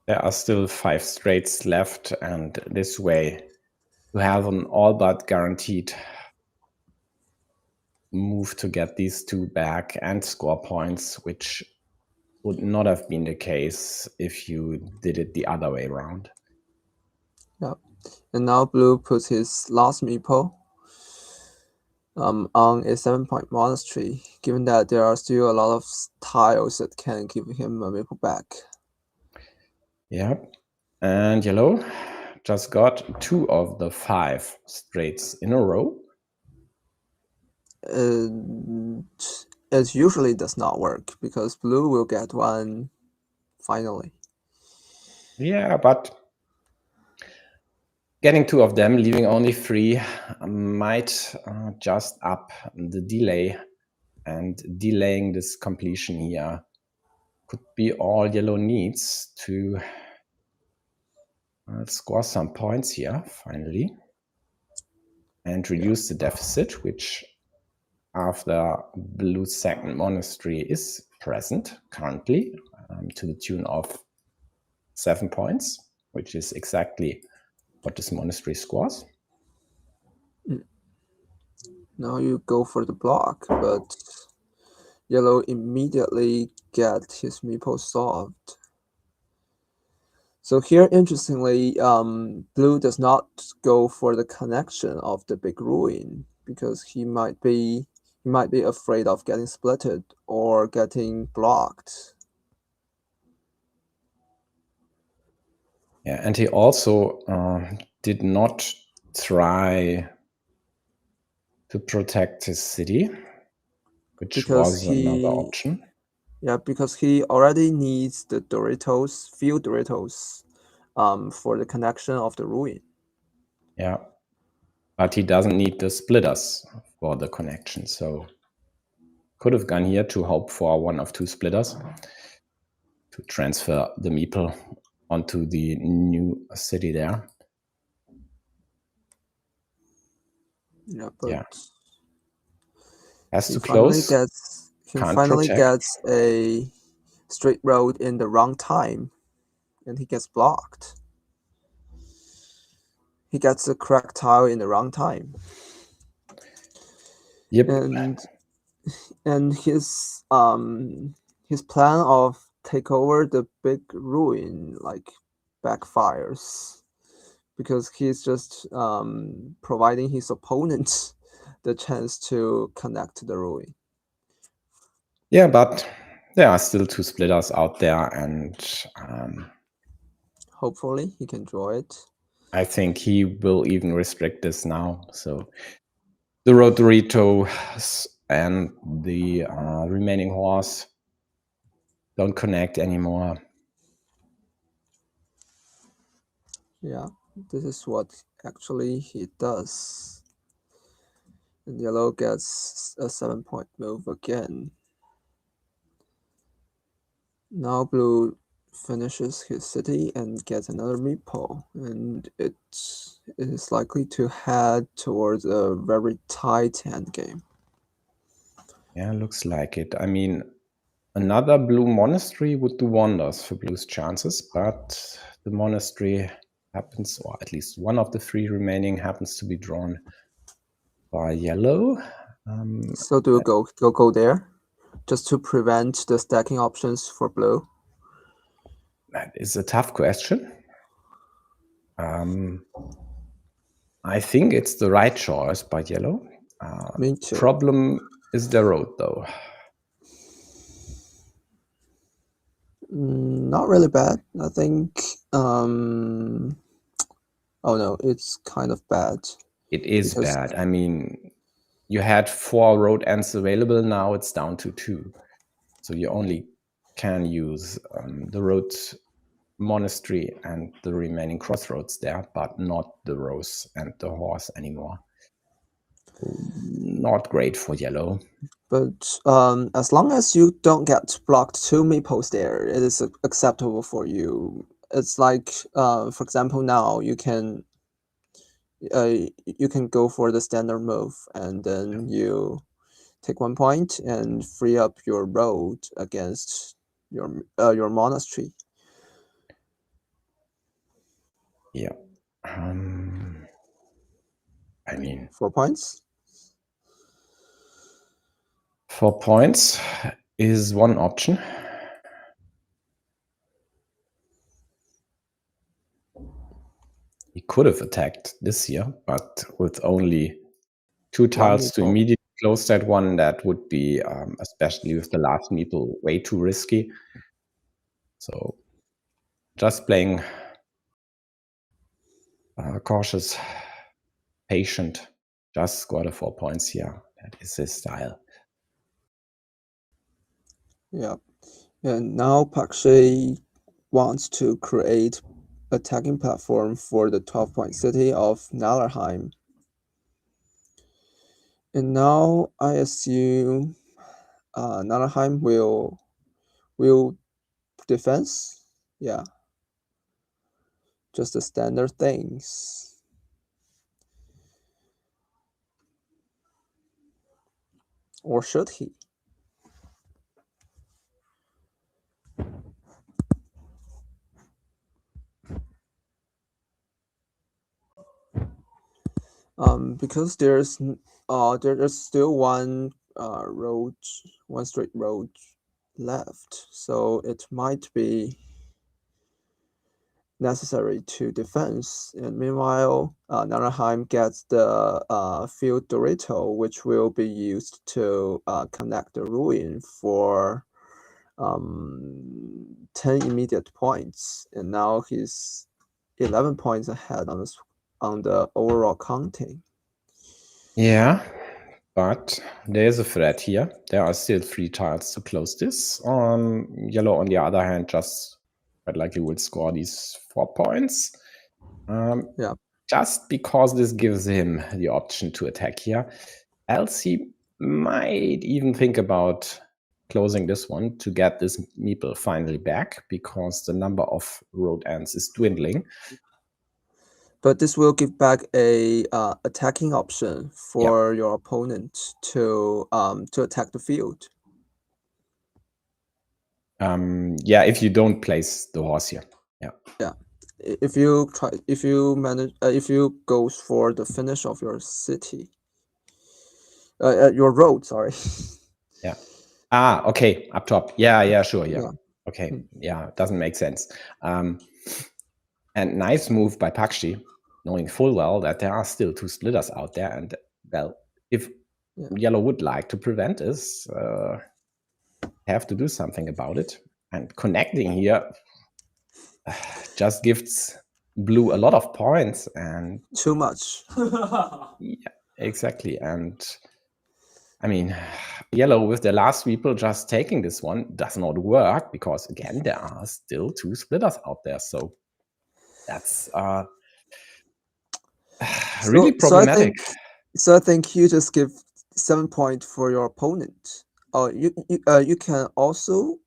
There are still 5 straights left, and this way you have an all but guaranteed move to get these 2 back and score points, which would not have been the case if you did it the other way around. Yeah. And now blue puts his last meeple on a 7-point monastery, given that there are still a lot of tiles that can give him a meeple back. Yeah, and yellow just got 2 of the 5 straights in a row. It usually does not work because blue will get one finally. Yeah, but getting 2 of them, leaving only 3, might just up the delay, and delaying this completion here could be all yellow needs to score some points here finally and reduce the deficit, which after blue's second monastery is present currently, to the tune of 7 points, which is exactly what this monastery scores. Now you go for the block, but yellow immediately get his meeple solved. So here, interestingly, blue does not go for the connection of the big ruin because he might be afraid of getting splitted or getting blocked. Yeah, and he also did not try to protect his city, which was another option. Yeah, because he already needs the few Doritos, for the connection of the ruin. Yeah, but he doesn't need the splitters for the connection, so could have gone here to hope for 1 of 2 splitters to transfer the meeple onto the new city there. Yeah, but yeah, has he to close. finally gets a straight road in the wrong time. and he gets blocked. He gets a correct tile in the wrong time. Yep. And his plan of take over the big ruin like backfires, because he's just providing his opponent the chance to connect to the ruin. Yeah, but there are still 2 splitters out there, and hopefully he can draw it. I think he will even restrict this now. So the Rotorito and the remaining horse don't connect anymore. Yeah, this is what actually he does. And yellow gets a 7-point move again. Now blue finishes his city and gets another meeple, and it is likely to head towards a very tight endgame. Yeah, looks like it. I mean, another blue monastery would do wonders for blue's chances, but the monastery happens, or at least one of the 3 remaining happens to be drawn by yellow. So do you go there, just to prevent the stacking options for blue? That is a tough question. I think it's the right choice by yellow. Me too. Problem is the road, though. Not really bad. I think. Oh no, it's kind of bad. It is bad. I mean, you had 4 road ends available. Now it's down to 2. So you only can use the road monastery and the remaining crossroads there, but not the rose and the horse anymore. Not great for yellow. But as long as you don't get blocked 2 meeples there, it is acceptable for you. It's like, for example, now you can go for the standard move, and then you take 1 point and free up your road against your monastery. Yeah. I mean, 4 points. 4 points is one option. He could have attacked this here, but with only 2 tiles to immediately close that one, that would be, especially with the last meeple, way too risky. So just playing cautious, patient, just scored a 4 points here. That is his style. Yeah. And now Pakshe wants to create a tagging platform for the 12-point city of Nallerheim. And now I assume Nallerheim will defense. Yeah. Just the standard things. Or should he? Because there's still one straight road left, so it might be necessary to defense. And meanwhile, Nallerheim gets the field Dorito, which will be used to connect the ruin for 10 immediate points, and now he's 11 points ahead on the overall counting. Yeah, but there's a threat here. There are still 3 tiles to close this. Yellow, on the other hand, just quite likely will score these 4 points. Yeah. Just because this gives him the option to attack here. Else he might even think about closing this one to get this meeple finally back, because the number of road ends is dwindling. But this will give back a attacking option for your opponent to attack the field. Yeah, if you don't place the horse here. Yeah. If you goes for the finish of your city, your road, sorry. Yeah. Ah, okay, up top. Yeah, sure, yeah. Yeah. Okay, yeah, doesn't make sense. And nice move by Pakshe, knowing full well that there are still two splitters out there, and well, if yellow would like to prevent this, have to do something about it. And connecting here just gives blue a lot of points, and Too much. yeah, exactly. And I mean, yellow with the last meeple just taking this one does not work, because again, there are still two splitters out there. So that's really problematic. So I think you just give 7 point for your opponent. Oh, you can also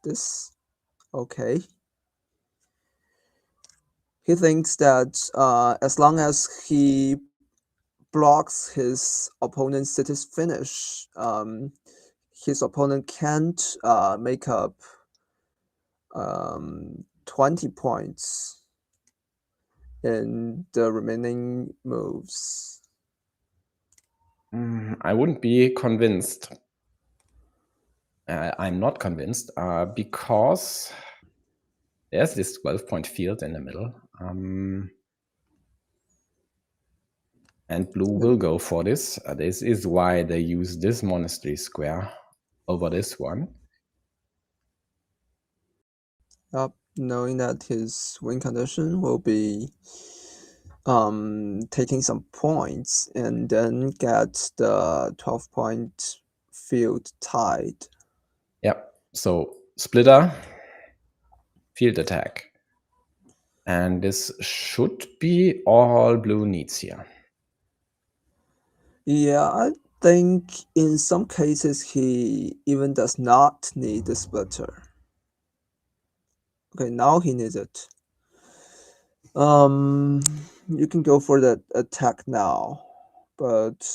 this okay. He thinks that as long as he blocks his opponent's city's finish, his opponent can't make up 20 points in the remaining moves. I wouldn't be convinced. I'm not convinced because there's this 12-point field in the middle. And blue will go for this. This is why they use this monastery square over this one. Knowing that his win condition will be taking some points and then get the 12-point field tied. Yeah, so splitter, field attack. And this should be all blue needs here. Yeah, I think in some cases he even does not need the splitter. Okay, now he needs it. You can go for the attack now, but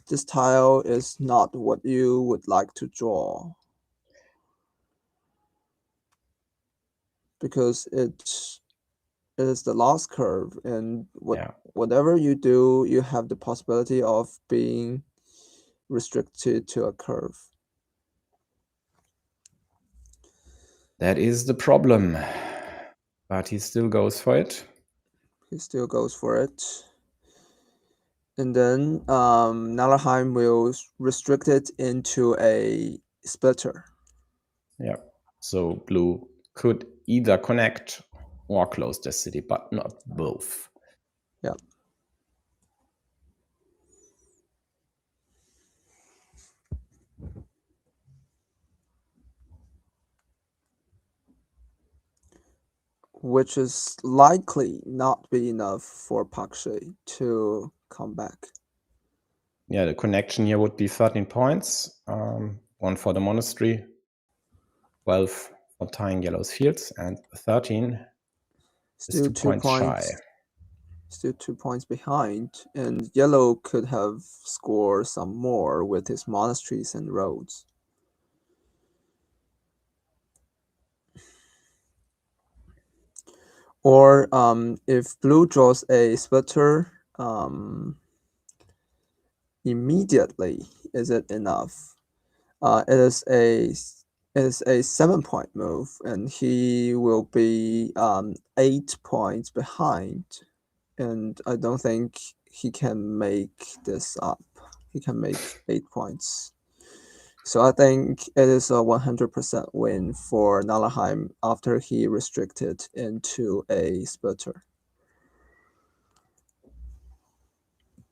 this tile is not what you would like to draw, because it is the last curve, and whatever you do, you have the possibility of being restricted to a curve. That is the problem, but he still goes for it. He still goes for it. And then Nallerheim will restrict it into a splitter. Yeah, so blue could either connect or close the city, but not both. Yeah. Which is likely not be enough for Pakshe to come back. Yeah, the connection here would be 13 points, 1 for the monastery, 12 for tying yellow's fields, and 13 still is 2 points shy. Still 2 points behind, and yellow could have scored some more with his monasteries and roads. Or if blue draws a splitter immediately, is it enough? It is a 7-point move, and he will be 8 points behind, and I don't think he can make this up. He can make 8 points. So I think it is a 100% win for Nallerheim after he restricted into a splitter.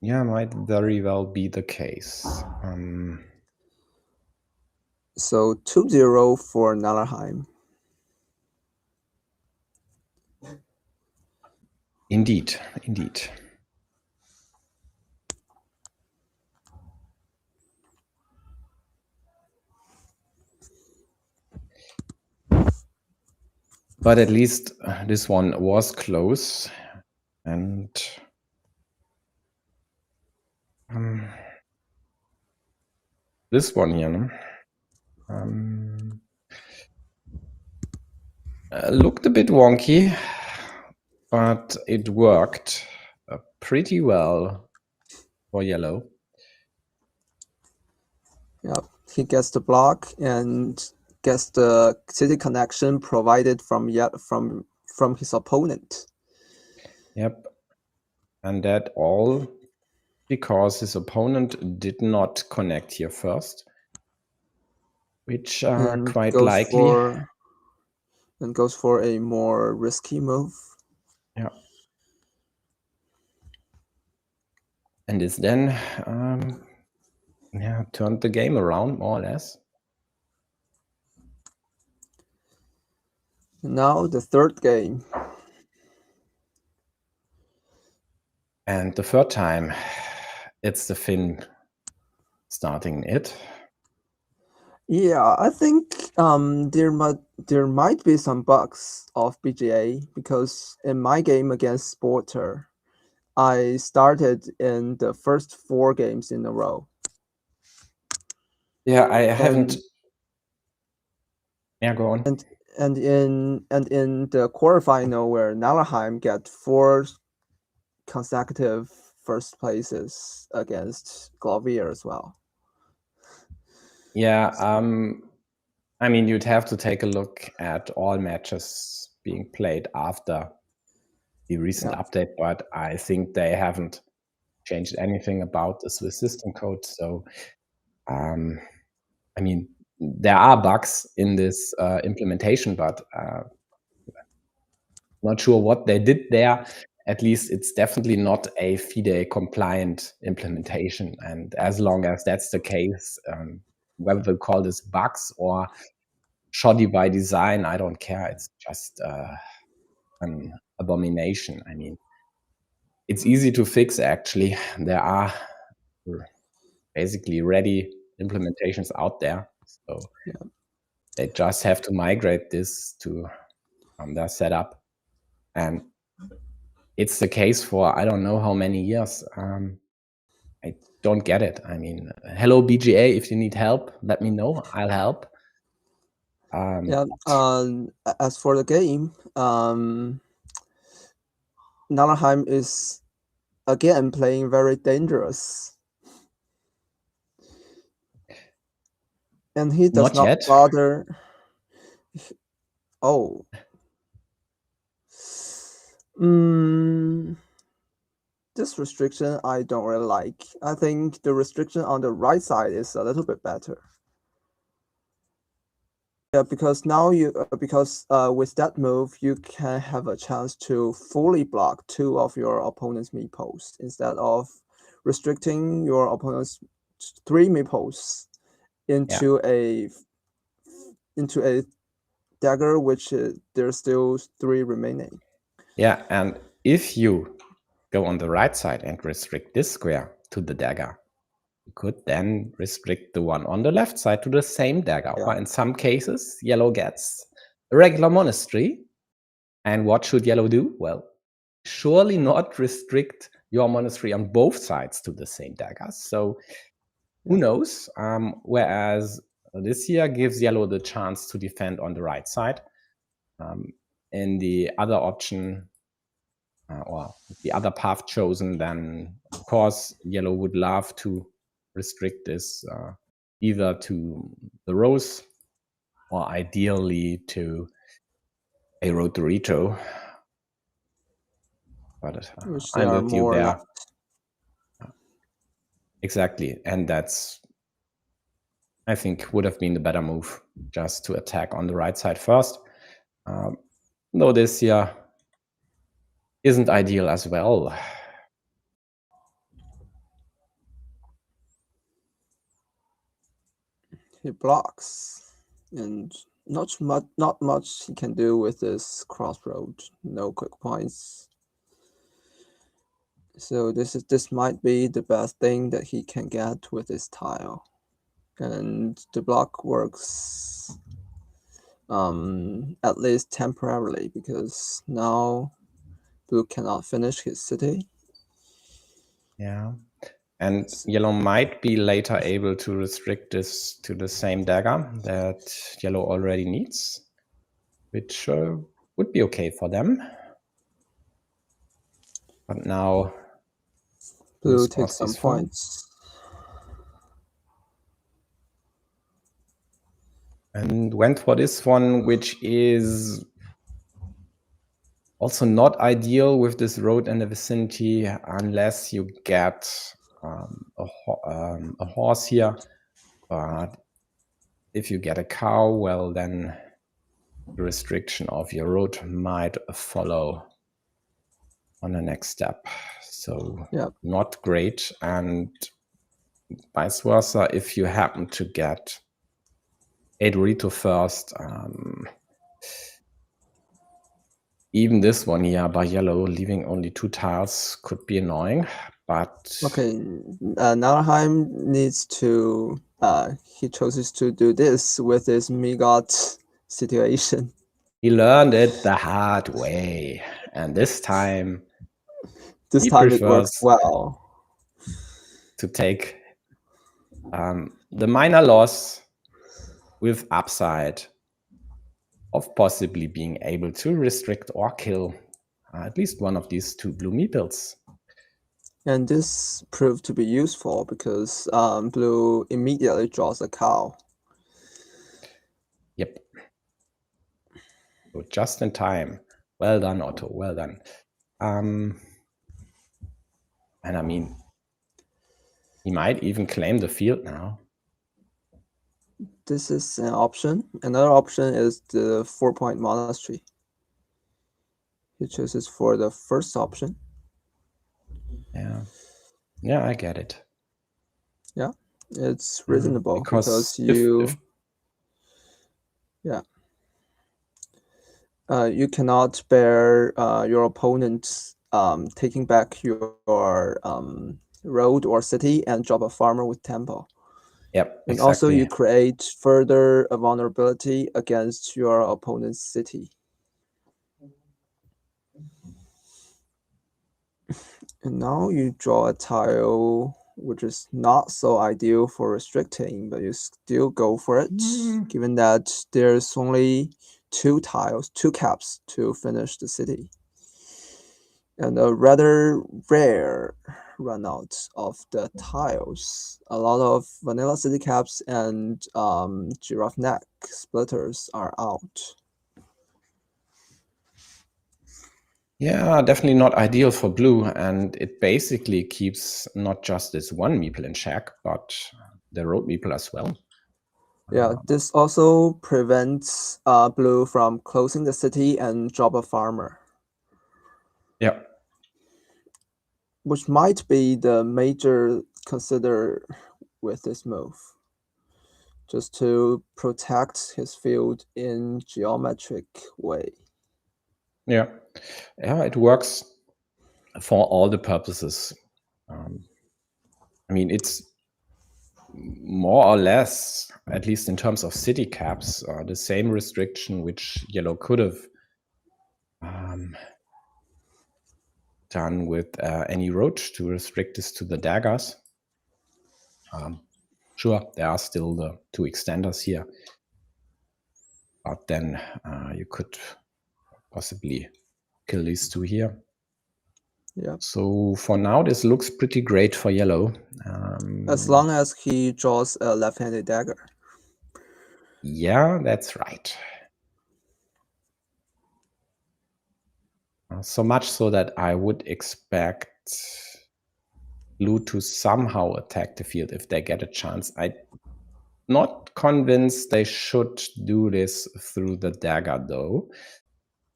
Yeah, might very well be the case. So 2-0 for Nallerheim. Indeed. But at least this one was close, and this one here, Looked a bit wonky, but it worked pretty well for yellow. Yeah, he gets the block and gets the city connection provided from his opponent. Yep, and that all because his opponent did not connect here first, which And quite goes likely. for a more risky move. Yeah. And this then turned the game around more or less. Now the third game. And the third time, it's the Finn starting it. Yeah, I think there might be some bugs of BGA, because in my game against Sporter, I started in the first 4 games in a row. Yeah, I haven't. Yeah, go on. And in the quarterfinal, where Nallerheim got 4 consecutive first places against Glovier as well. Yeah, I mean, you'd have to take a look at all matches being played after the recent update, but I think they haven't changed anything about the Swiss system code. So, I mean, there are bugs in this implementation, but not sure what they did there. At least it's definitely not a FIDE compliant implementation. And as long as that's the case, whether they call this bugs or shoddy by design, I don't care. It's just an abomination. I mean, it's easy to fix, actually. There are basically ready implementations out there. So they just have to migrate this to their setup. And it's the case for I don't know how many years. I don't get it. I mean, hello BGA, if you need help, let me know. I'll help. As for the game, Nallerheim is again playing very dangerous, and he does not yet. bother. Oh. This restriction I don't really like. I think the restriction on the right side is a little bit better. Yeah, because now with that move, you can have a chance to fully block 2 of your opponent's meeples instead of restricting your opponent's 3 meeples into a dagger, which there's still 3 remaining. Yeah, and if you go on the right side and restrict this square to the dagger, you could then restrict the one on the left side to the same dagger. Or in some cases, yellow gets a regular monastery. And what should yellow do? Well, surely not restrict your monastery on both sides to the same daggers. So who knows? Whereas this here gives yellow the chance to defend on the right side. In the other option, or the other path chosen, then of course yellow would love to restrict this either to the rose or ideally to a Rotorito. But I'm with you there. Left. Exactly, and that's, I think, would have been the better move, just to attack on the right side first. Though this here isn't ideal as well. He blocks, and not much he can do with this crossroad. No quick points. So this might be the best thing that he can get with this tile, and the block works at least temporarily, because now blue cannot finish his city. Yeah, and yellow might be later able to restrict this to the same dagger that yellow already needs, which would be okay for them. But now Blue takes some points. And went for this one, which is also not ideal with this road in the vicinity, unless you get a horse here. But if you get a cow, well, then the restriction of your road might follow on the next step. So not great. And vice versa, if you happen to get a Dorito first, even this one here by yellow, leaving only 2 tiles could be annoying. But okay, Nallerheim needs to he chooses to do this with his Migot situation. He learned it the hard way, and this time it works well to take the minor loss with upside of possibly being able to restrict or kill at least one of these 2 blue meeples. And this proved to be useful because blue immediately draws a cow. Yep. So just in time. Well done, Otto. Well done. And I mean, he might even claim the field now. This is an option. Another option is the 4-point monastery. He chooses for the first option. Yeah, I get it. Yeah, it's reasonable because you you cannot bear your opponent taking back your road or city and drop a farmer with tempo. Yep, and also you create further vulnerability against your opponent's city. And now you draw a tile which is not so ideal for restricting, but you still go for it, given that there's only 2 tiles, 2 caps to finish the city. And a rather rare run out of the tiles. A lot of vanilla city caps and giraffe neck splitters are out. Yeah, definitely not ideal for blue, and it basically keeps not just this one meeple in check, but the road meeple as well. Yeah, this also prevents blue from closing the city and drop a farmer. Yeah. Which might be the major consider with this move. Just to protect his field in geometric way. Yeah, it works for all the purposes. I mean, it's more or less, at least in terms of city caps, the same restriction which yellow could have done with any road to restrict this to the daggers. Sure, there are still the 2 extenders here, but then you could possibly kill these 2 here. Yeah. So for now, this looks pretty great for yellow. As long as he draws a left-handed dagger. Yeah, that's right. So much so that I would expect blue to somehow attack the field if they get a chance. I'm not convinced they should do this through the dagger, though.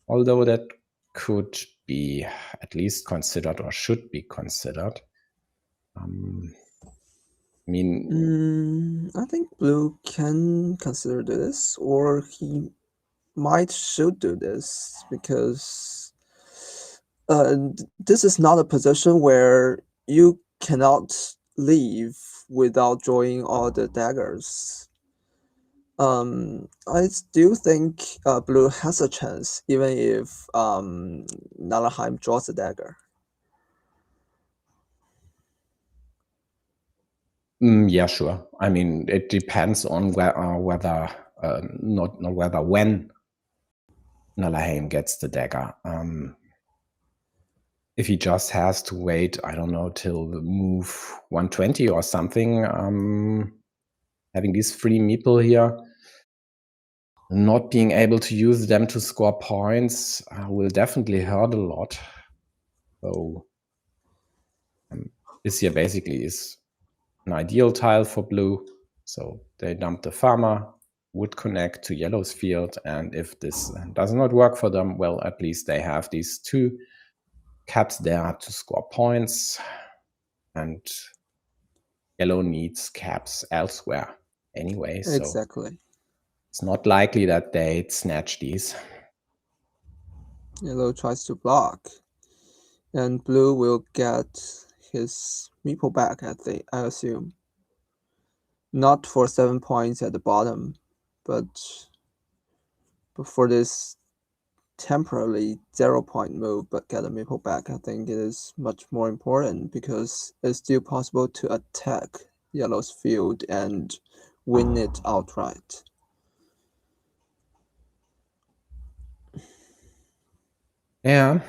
Although that could be at least considered or should be considered. I mean, I think blue can consider this, or he should do this, because this is not a position where you cannot leave without drawing all the daggers. I still think blue has a chance, even if Nallerheim draws a dagger. Yeah, sure. I mean, it depends on whether, not whether, when Nallerheim gets the dagger. If he just has to wait, I don't know, till the move 120 or something, having these free meeple here, not being able to use them to score points will definitely hurt a lot. So this here basically is an ideal tile for blue. So they dump the farmer, would connect to yellow's field, and if this does not work for them, well, at least they have these two caps there to score points, and yellow needs caps elsewhere anyway. So Exactly. it's not likely that they'd snatch these. Yellow tries to block, and blue will get his meeple back, I assume. Not for 7 points at the bottom, but for this temporarily 0-point move but get a meeple back, I think it is much more important because it's still possible to attack yellow's field and win it outright. Yeah.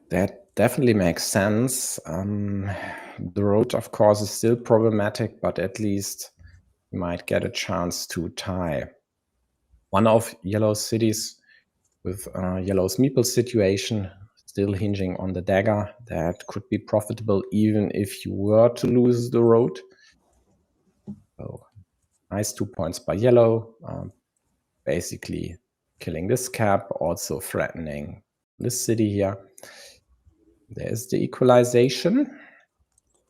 That definitely makes sense. The road, of course, is still problematic, but at least you might get a chance to tie one of yellow's cities with yellow's meeple situation, still hinging on the dagger. That could be profitable even if you were to lose the road. So nice 2 points by yellow, basically killing this cap, also threatening this city here. There's the equalization,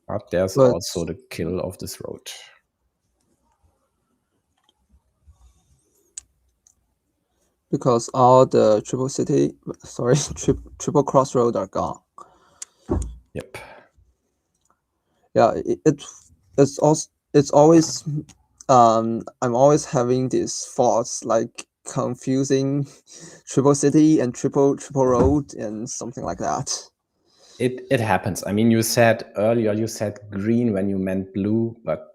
but there's also the kill of this road. Because all the triple crossroad are gone. Yep. Yeah, it's always I'm always having these thoughts like confusing triple city and triple road and something like that. It happens. I mean, you said earlier you said green when you meant blue, but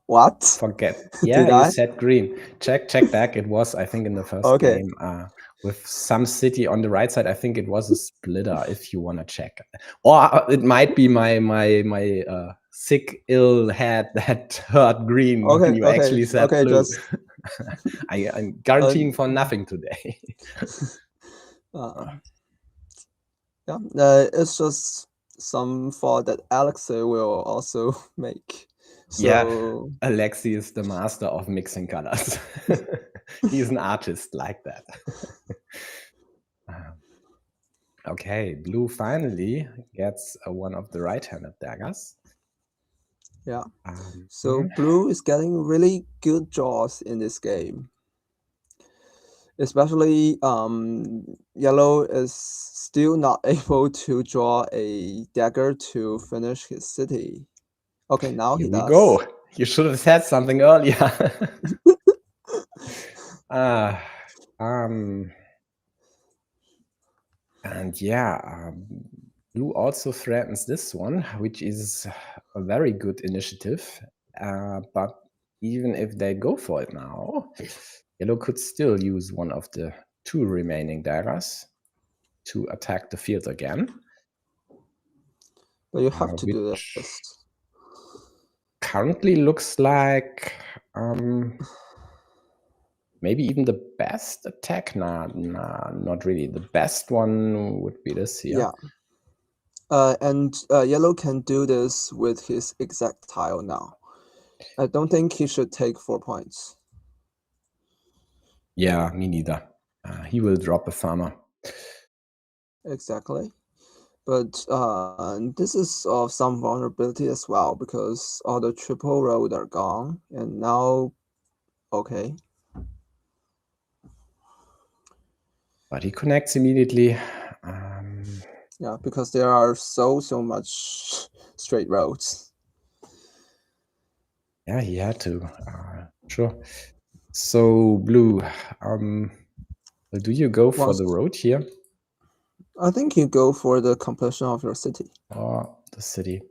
what? Forget. Yeah, you said green. Check back. It was, I think, in the first game with some city on the right side. I think it was a splitter. If you want to check, or it might be my sick ill head that heard green when you actually said blue. I'm guaranteeing for nothing today. Yeah, it's just some thought that Alexei will also make. So, yeah, Alexei is the master of mixing colors. He's an artist like that. Okay, blue finally gets one of the right-handed daggers. Yeah. So blue is getting really good draws in this game. Especially yellow is still not able to draw a dagger to finish his city. Okay, now he does. Here we go. You should have said something earlier. And yeah, blue also threatens this one, which is a very good initiative. But even if they go for it now, yellow could still use one of the two remaining daggers to attack the field again. But you have to do this. Currently looks like maybe even the best attack. Nah, not really. The best one would be this here. Yeah. And yellow can do this with his exact tile now. I don't think he should take 4 points. Yeah, me neither. He will drop a farmer. Exactly. But this is of some vulnerability as well because all the triple road are gone and now okay. But he connects immediately. Yeah, because there are so much straight roads. Yeah, he had to. Sure. So blue, do you go for the road here? I think you go for the completion of your city. Or the city.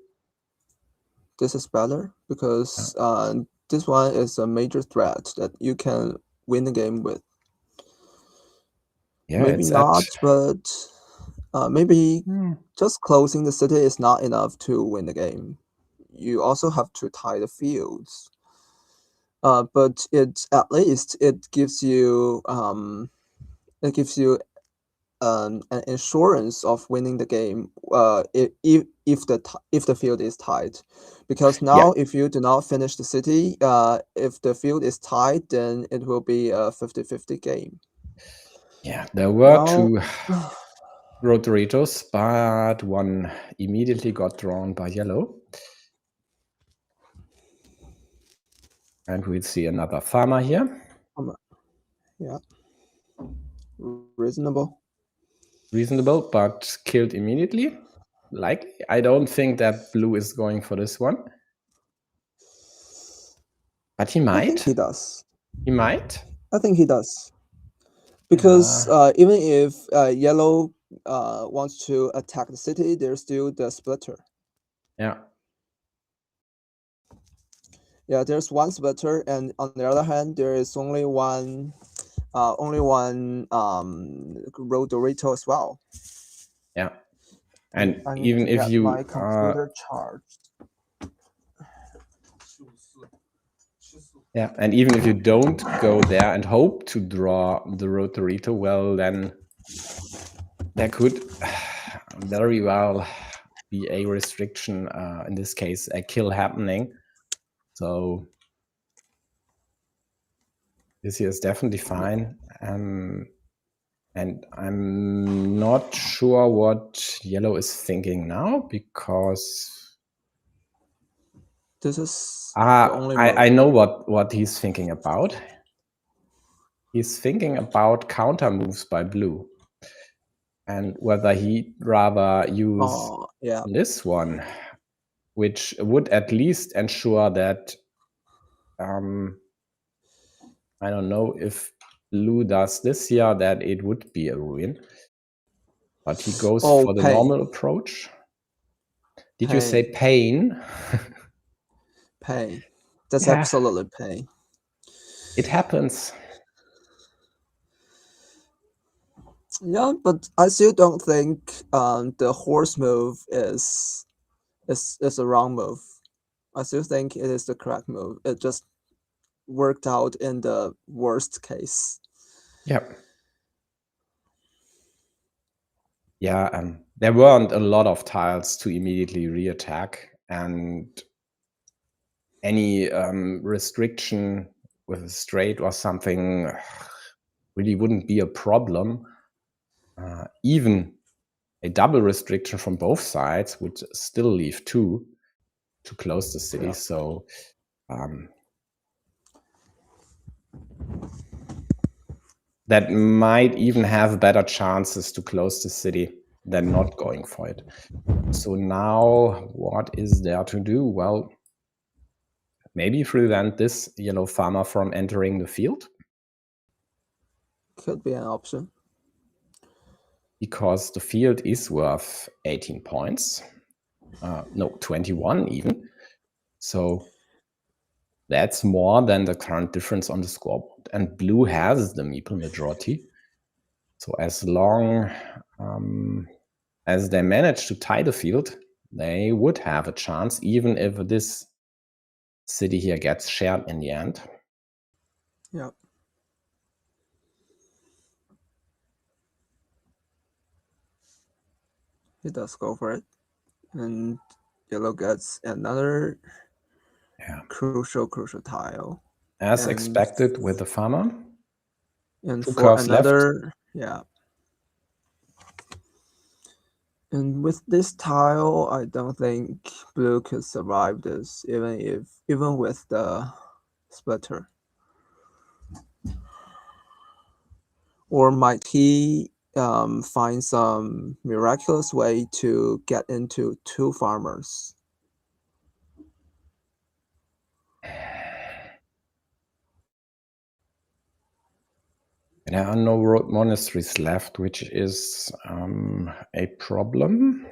This is better because this one is a major threat that you can win the game with. Yeah, maybe not, but maybe just closing the city is not enough to win the game. You also have to tie the fields. But at least it gives you an insurance of winning the game if the field is tied, because now if you do not finish the city, if the field is tied, then it will be a 50-50 game. Yeah, there were two Rotaritos, but one immediately got drawn by yellow. And we'll see another farmer here. Yeah. Reasonable. Reasonable, but killed immediately. Likely. I don't think that blue is going for this one. But he might. I think he does. He might. I think he does. Because even if yellow wants to attack the city, there's still the splitter. Yeah. Yeah, there's one splitter, and on the other hand, there is only one road Dorito as well. Yeah. And even if you my computer charged. Yeah, and even if you don't go there and hope to draw the Rotarito, well, then there could very well be a restriction, in this case, a kill happening. So this here is definitely fine. And I'm not sure what yellow is thinking now, because this is the only I know what he's thinking about. He's thinking about counter moves by blue, and whether he'd rather use this one, which would at least ensure that I don't know if blue does this here, that it would be a ruin. But he goes for the normal approach. Did you say pain? Pain. That's absolutely pain. It happens. Yeah, but I still don't think the horse move is a wrong move. I still think it is the correct move. It just worked out in the worst case. Yep. Yeah, there weren't a lot of tiles to immediately reattack, and any restriction with a straight or something really wouldn't be a problem. Even a double restriction from both sides would still leave 2 to close the city. Yeah. So that might even have better chances to close the city than not going for it. So now what is there to do? Well, maybe prevent this yellow farmer from entering the field. Could be an option. Because the field is worth 18 points. No, 21 even. So that's more than the current difference on the scoreboard. And blue has the meeple majority. So as long as they manage to tie the field, they would have a chance, even if this city here gets shared in the end. Yeah. He does go for it. And yellow gets another crucial tile. As expected with the farmer. And for another, And with this tile, I don't think blue could survive this, even with the splitter. Or might he find some miraculous way to get into 2 farmers? There are no road monasteries left, which is a problem.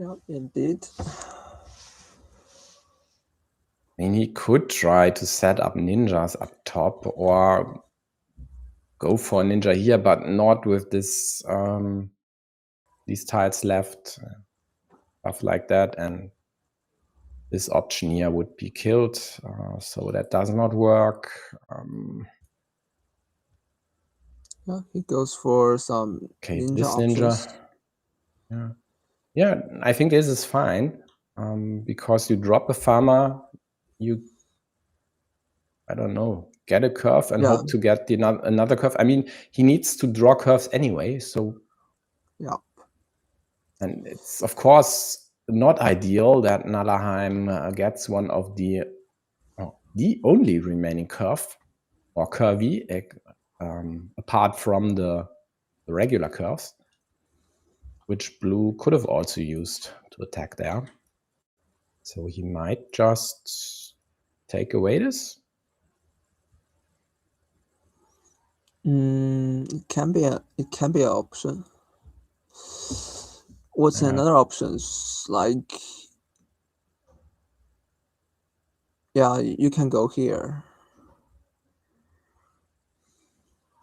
Yeah, indeed. I mean, he could try to set up ninjas up top or go for a ninja here, but not with this these tiles left, stuff like that, and this option here would be killed, so that does not work. Yeah, he goes for some ninja This options. ninja. Yeah, I think this is fine, because you drop a farmer, you, I don't know, get a curve and hope to get another curve. I mean, he needs to draw curves anyway, so yeah. And it's, of course, not ideal that Nallerheim gets one of the only remaining curve or curvy, apart from the regular curves, which blue could have also used to attack there. So he might just take away this. It can be an option. What's another options? Like, yeah, you can go here.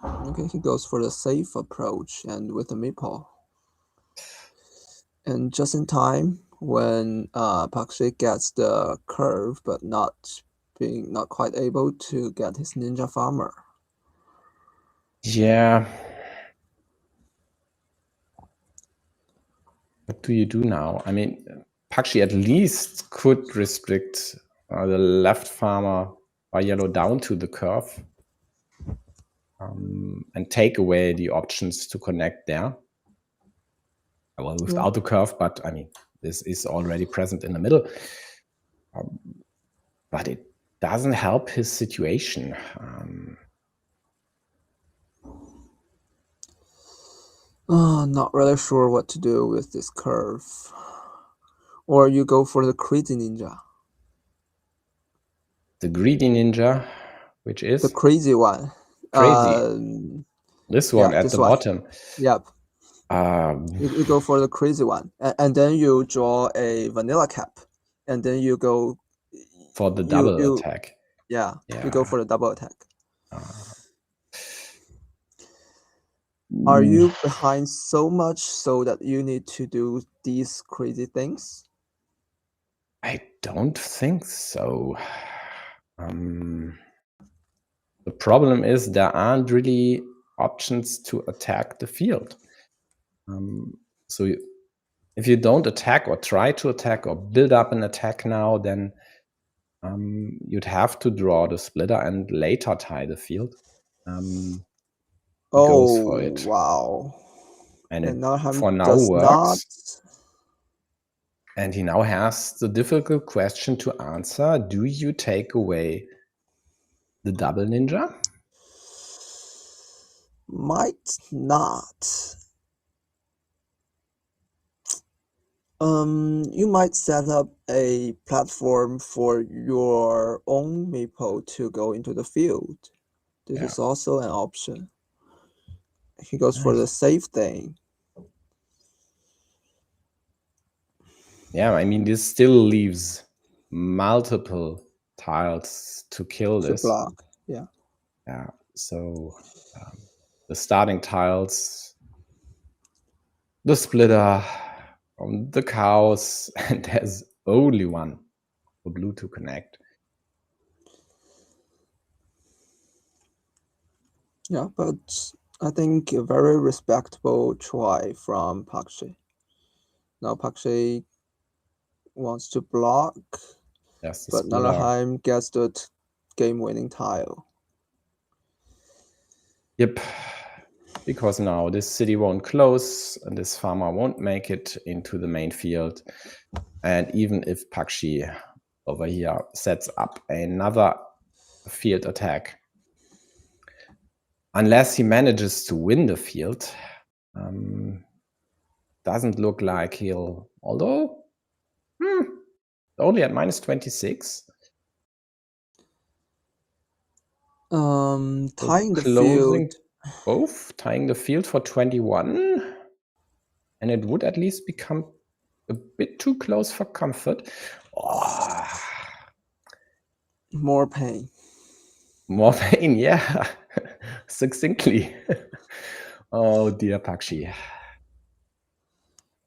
Okay, he goes for the safe approach and with the meeple. And just in time, when Pakshe gets the curve, but not quite able to get his ninja farmer. Yeah. What do you do now? I mean, Pakshe at least could restrict the left farmer by yellow down to the curve, and take away the options to connect there. Well, without the curve, but I mean, this is already present in the middle. But it doesn't help his situation. Not really sure what to do with this curve. Or you go for the crazy ninja. The greedy ninja, which is? The crazy one. Crazy. This one at the bottom. Yep. You go for the crazy one. And then you draw a vanilla cap. And then you go for the double attack. Yeah, you go for the double attack. Are you behind so much so that you need to do these crazy things? I don't think so. The problem is there aren't really options to attack the field. So if you don't attack or try to attack or build up an attack now, then you'd have to draw the splitter and later tie the field. Goes for it. Wow. And it Nallerheim for now does works. Not. And he now has the difficult question to answer. Do you take away the double ninja? Might not. You might set up a platform for your own meeple to go into the field. This is also an option. He goes for the safe thing. Yeah, I mean, this still leaves multiple tiles to kill this. To block, yeah. Yeah, so the starting tiles, the splitter, the cows, and there's only one for blue to connect. Yeah, but I think a very respectable try from Pakshe. Now Pakshe wants to block, but Nallerheim gets the game-winning tile. Yep, because now this city won't close and this farmer won't make it into the main field. And even if Pakshe over here sets up another field attack, unless he manages to win the field, doesn't look like he'll, although only at -26. Tying the field. Both tying the field for 21, and it would at least become a bit too close for comfort. Oh. More pain. More pain, yeah. Succinctly. Oh dear Pakshe.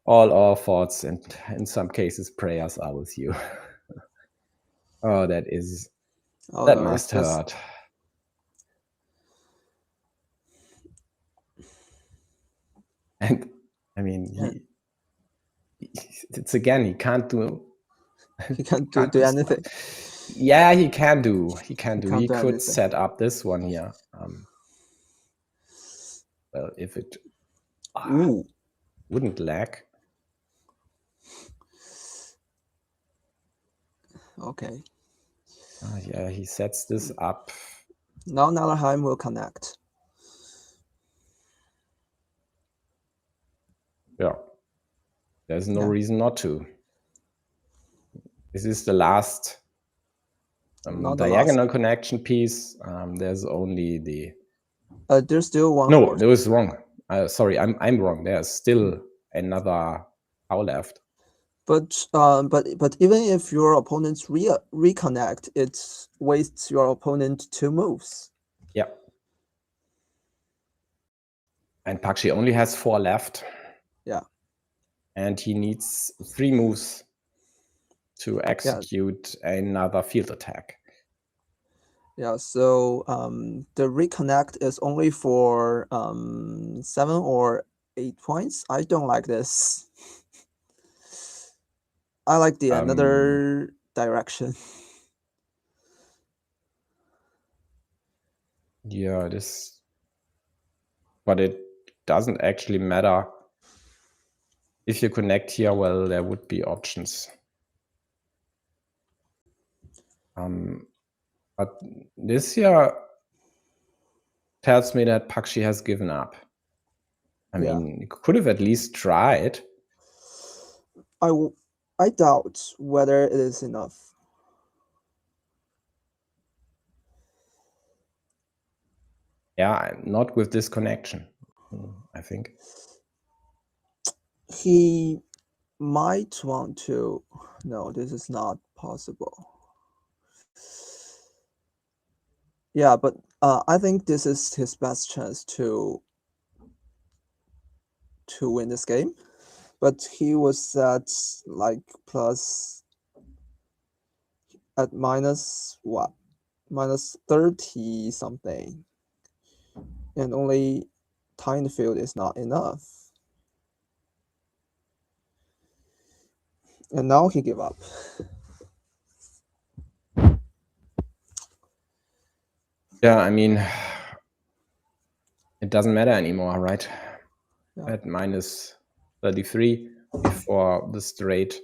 All our thoughts and in some cases prayers are with you. Oh, that Although must hurt. And I mean, it's again, he can't do. He can't do anything. Yeah, he can do. He could anything. set up this one here. Well, if it wouldn't lag. Okay. Yeah, he sets this up. Now Nallerheim will connect. Yeah. There's no reason not to. This is the last diagonal connection piece. There's only the. There's still one. No, that was wrong. Sorry, I'm wrong. There's still another how left. But even if your opponents reconnect, it wastes your opponent 2 moves. Yeah. And Pakshe only has 4 left. Yeah. And he needs 3 moves to execute another field attack. Yeah, so the reconnect is only for 7 or 8 points. I don't like this. I like the another direction. Yeah, but it doesn't actually matter. If you connect here, well, there would be options. But this here tells me that Pakshe has given up. I mean, you could have at least tried. I doubt whether it is enough. Yeah, not with this connection, I think. He might want to. No, this is not possible. Yeah, but I think this is his best chance to win this game. But he was at like plus at minus what? Minus 30 something. And only tiny field is not enough. And now he gave up. Yeah, I mean, it doesn't matter anymore, right? Yeah. At minus 33 before the straight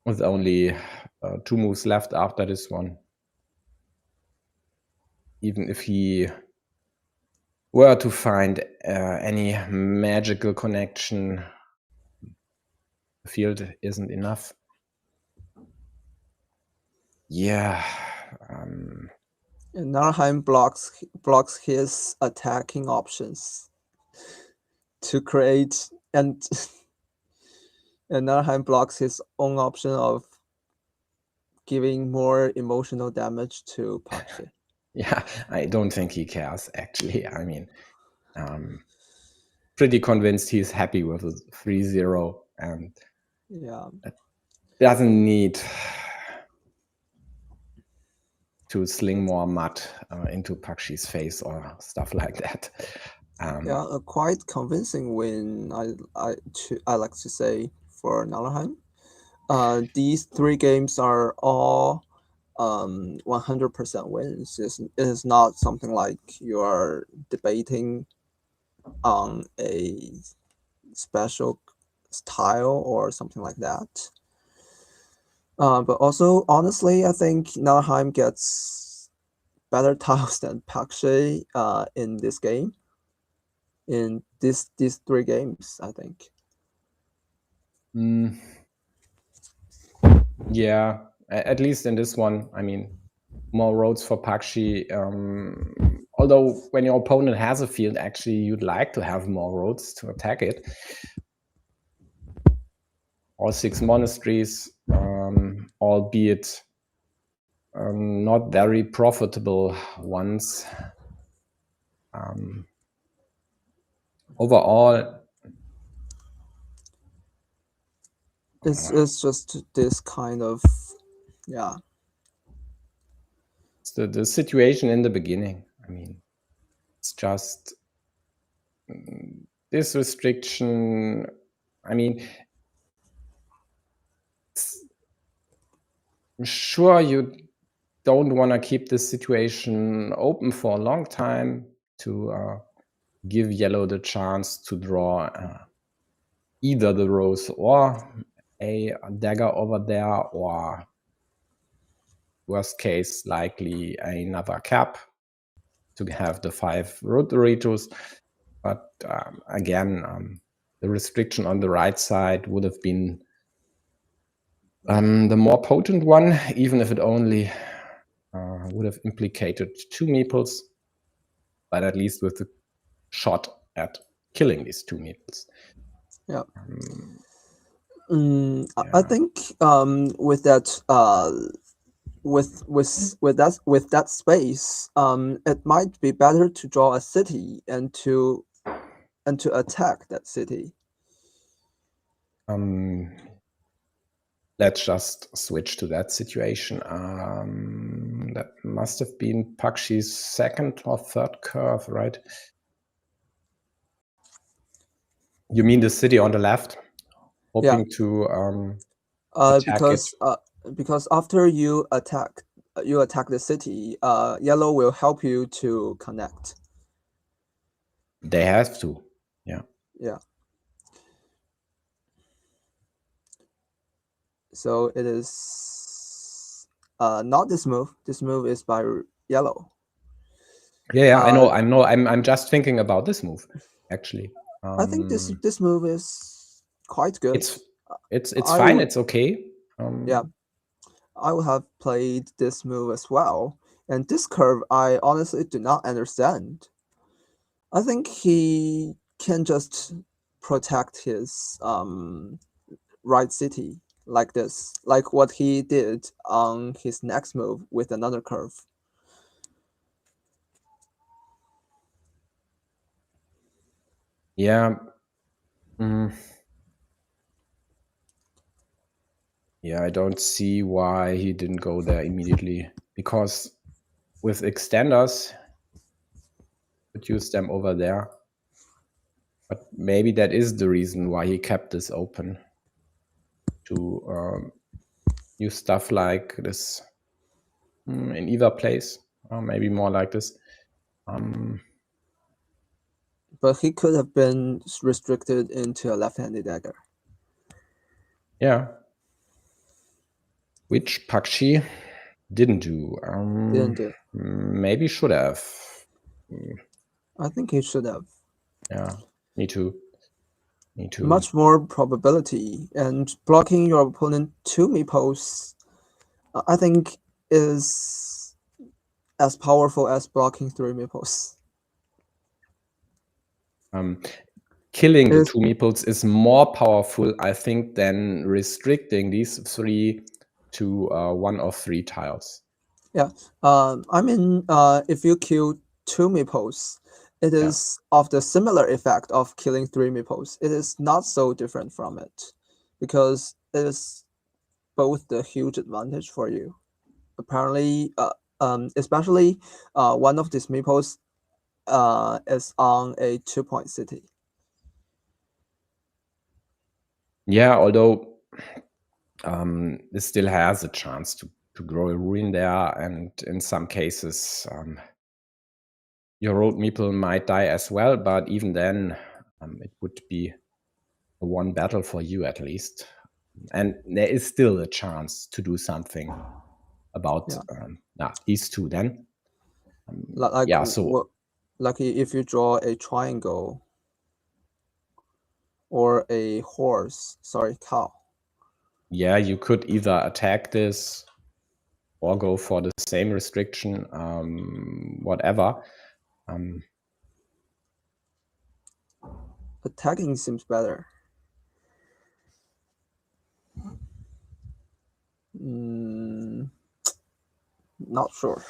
with only 2 moves left after this one. Even if he were to find any magical connection, the field isn't enough. Yeah. And Nallerheim blocks his attacking options to create, and Nallerheim blocks his own option of giving more emotional damage to Pakshe. Yeah, I don't think he cares, actually. I mean, pretty convinced he's happy with a 3-0 and doesn't need to sling more mud into Pakshe's face or stuff like that. A quite convincing win, I like to say, for Nallerheim. These 3 games are all 100% wins. It is not something like you are debating on a special style or something like that. But also, honestly, I think Nallerheim gets better tiles than Pakshe in this game. In these 3 games, I think. Yeah, at least in this one. I mean, more roads for Pakshe. Although when your opponent has a field, actually, you'd like to have more roads to attack it. all 6 monasteries, albeit not very profitable ones. Overall, it's just this kind of, yeah. It's the situation in the beginning. I mean, it's just this restriction. I mean, sure, you don't want to keep this situation open for a long time to give yellow the chance to draw either the rose or a dagger over there, or worst case, likely another cap to have the 5 rotaries. But again, the restriction on the right side would have been the more potent one, even if it only would have implicated 2 meeples, but at least with the shot at killing these 2 meeples. Yeah. Yeah. I think with that with that space, it might be better to draw a city and to attack that city. Let's just switch to that situation. That must have been Pakshe's 2nd or 3rd curve, right? You mean the city on the left? Hoping to attack because after you attack the city, yellow will help you to connect. They have to, yeah. Yeah. So it is not this move. This move is by yellow. Yeah, I know. I'm just thinking about this move, actually. I think this move is quite good. It's fine. It's okay. Yeah, I would have played this move as well. And this curve, I honestly do not understand. I think he can just protect his right city like this, like what he did on his next move with another curve. Yeah. Yeah, I don't see why he didn't go there immediately, because with extenders, could use them over there. But maybe that is the reason why he kept this open, to use stuff like this in either place, or maybe more like this. But he could have been restricted into a left-handed dagger. Yeah. Which Pakshe didn't do. Didn't do. Maybe should have. I think he should have. Yeah, me too. Me too. Much more probability, and blocking your opponent 2 meeples, I think, is as powerful as blocking 3 meeples. Killing the 2 meeples is more powerful, I think, than restricting these 3 to 1 of 3 tiles. Yeah, I mean, if you kill 2 meeples, it is of the similar effect of killing 3 meeples. It is not so different from it, because it is both the huge advantage for you. Apparently, especially one of these meeples is on a 2-point city. Yeah, although this still has a chance to grow a ruin there, and in some cases your road meeple might die as well, but even then it would be a 1 battle for you at least, and there is still a chance to do something about these 2 then. Like if you draw a triangle or a cow. Yeah, you could either attack this or go for the same restriction, whatever. Attacking seems better. Not sure.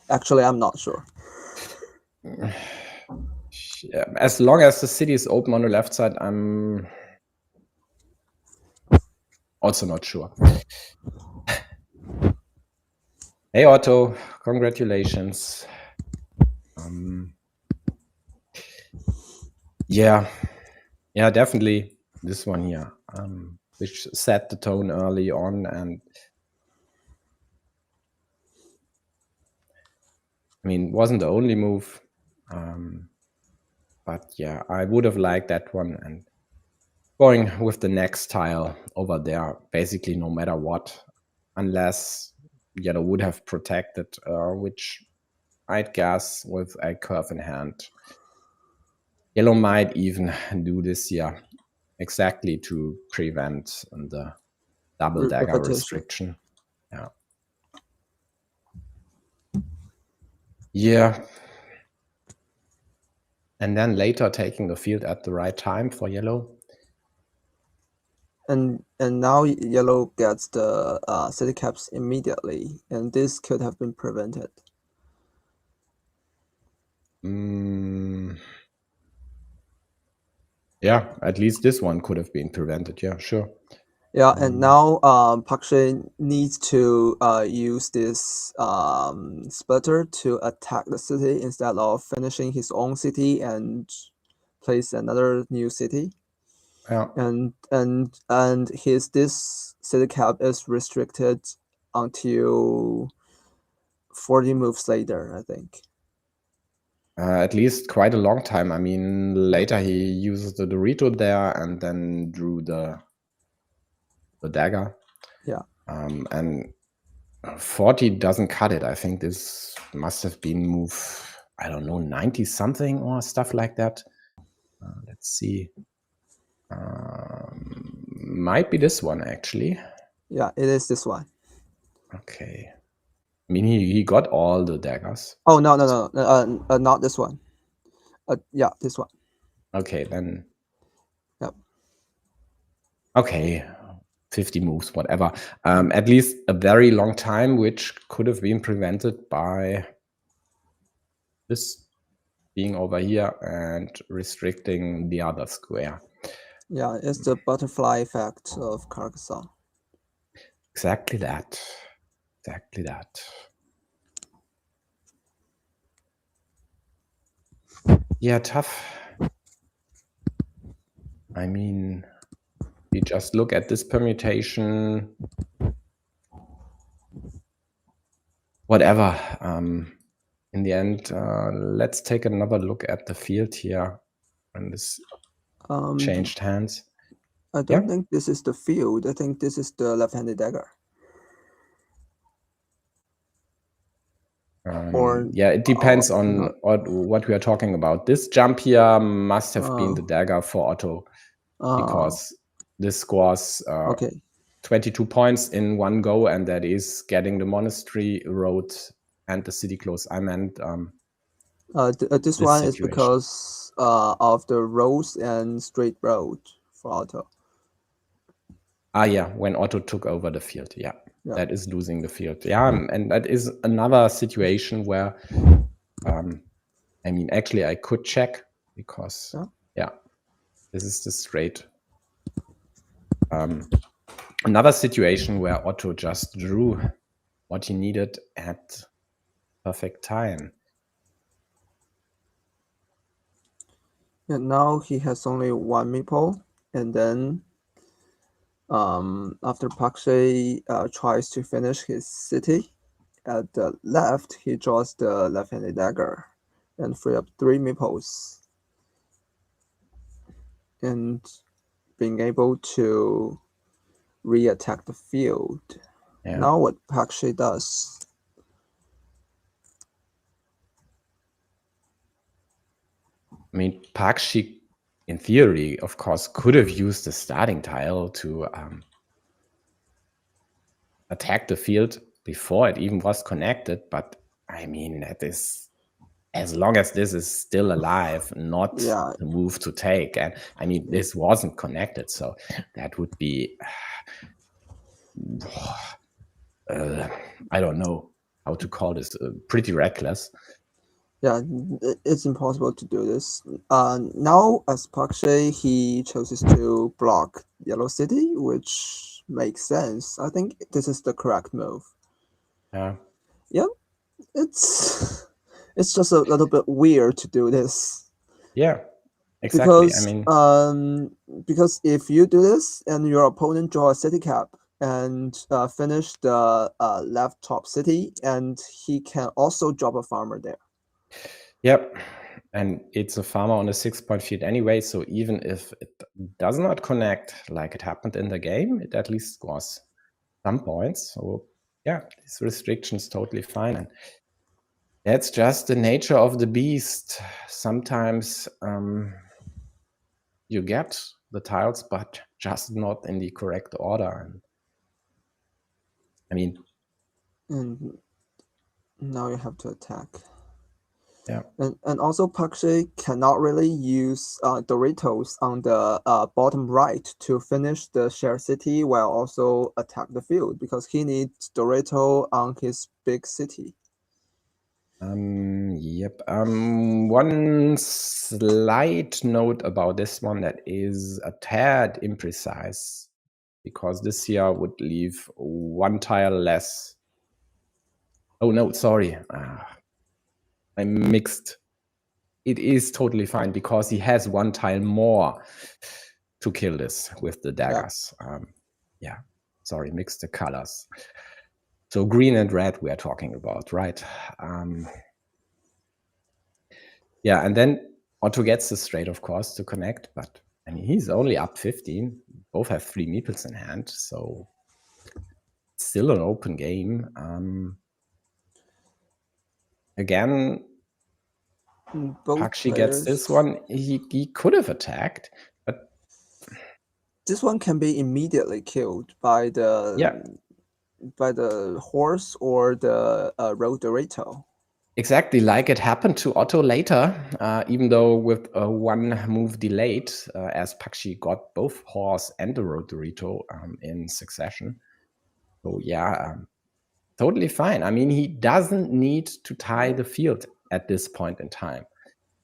Actually, I'm not sure. Yeah, as long as the city is open on the left side, I'm also not sure. Hey Otto, congratulations. Yeah, definitely this one here, which set the tone early on, and I mean, wasn't the only move, but yeah, I would have liked that one, and going with the next tile over there, basically no matter what, unless yellow would have protected, which I'd guess with a curve in hand. Yellow might even do this here exactly to prevent the double dagger Repetition. restriction. Yeah. Yeah. And then later taking the field at the right time for yellow. And now yellow gets the city caps immediately, and this could have been prevented. Yeah, at least this one could have been prevented. Yeah, sure. Yeah, and now Pakshe needs to use this splitter to attack the city instead of finishing his own city and place another new city. Yeah. And this city cap is restricted until 40 moves later, I think. At least quite a long time. I mean, later he uses the Dorito there and then drew the dagger. Yeah. And 40 doesn't cut it. I think this must have been move, I don't know, 90 something or stuff like that. Let's see. Might be this one actually. Yeah, it is this one. Okay. I mean, he got all the daggers. Oh, no, not this one. Yeah, this one. Okay, then. Yep. Okay, 50 moves, whatever. At least a very long time, which could have been prevented by this being over here and restricting the other square. Yeah, it's the butterfly effect of Carcassonne. Exactly that. Exactly that. Yeah, tough. I mean, you just look at this permutation. Whatever. In the end, let's take another look at the field here when this changed hands. I don't think this is the field. I think this is the left-handed dagger. Yeah, it depends on what we are talking about. This jump here must have been the dagger for Otto, because this scores 22 points in one go, and that is getting the monastery road and the city close. I meant this one is because of the roads and straight road for Otto. Yeah, when Otto took over the field, yeah. That is losing the field. Yeah, and that is another situation where, I mean, actually I could check because, this is the straight. Another situation where Otto just drew what he needed at perfect time. And now he has only one meeple, and then after Pakshe tries to finish his city, at the left he draws the left-handed dagger and free up 3 meeples, and being able to re-attack the field. Yeah. Now what Pakshe does? I mean, Pakshe, in theory, of course, could have used the starting tile to attack the field before it even was connected. But I mean, that is, as long as this is still alive, not the move to take. And I mean, this wasn't connected, so that would be I don't know how to call this, pretty reckless. Yeah, it's impossible to do this. Now, as Pakshe, he chooses to block Yellow City, which makes sense. I think this is the correct move. Yeah. Yeah, it's just a little bit weird to do this. Yeah, exactly. Because if you do this and your opponent draw a city cap and finish the left top city, and he can also drop a farmer there. Yep. And it's a farmer on a 6-point field anyway, so even if it does not connect like it happened in the game, it at least scores some points. So yeah, this restriction is totally fine. And that's just the nature of the beast. Sometimes you get the tiles, but just not in the correct order. And And now you have to attack. yeah. And also Pakshe cannot really use Doritos on the bottom right to finish the share city while also attack the field, because he needs Dorito on his big city. Yep. One slight note about this one that is a tad imprecise, because this here would leave one tile less. Oh no, sorry. I mixed. It is totally fine because he has one tile more to kill this with the daggers. Yeah, sorry, mixed the colors. So green and red we are talking about, right? Yeah, and then Otto gets the straight, of course, to connect, but I mean, he's only up 15. Both have 3 meeples in hand, so it's still an open game. Again, Pakshe gets this one. He could have attacked, but this one can be immediately killed by the horse or the road Dorito. Exactly, like it happened to Otto later, even though with a 1 move delayed, as Pakshe got both horse and the road Dorito in succession. So yeah, totally fine. I mean, he doesn't need to tie the field at this point in time.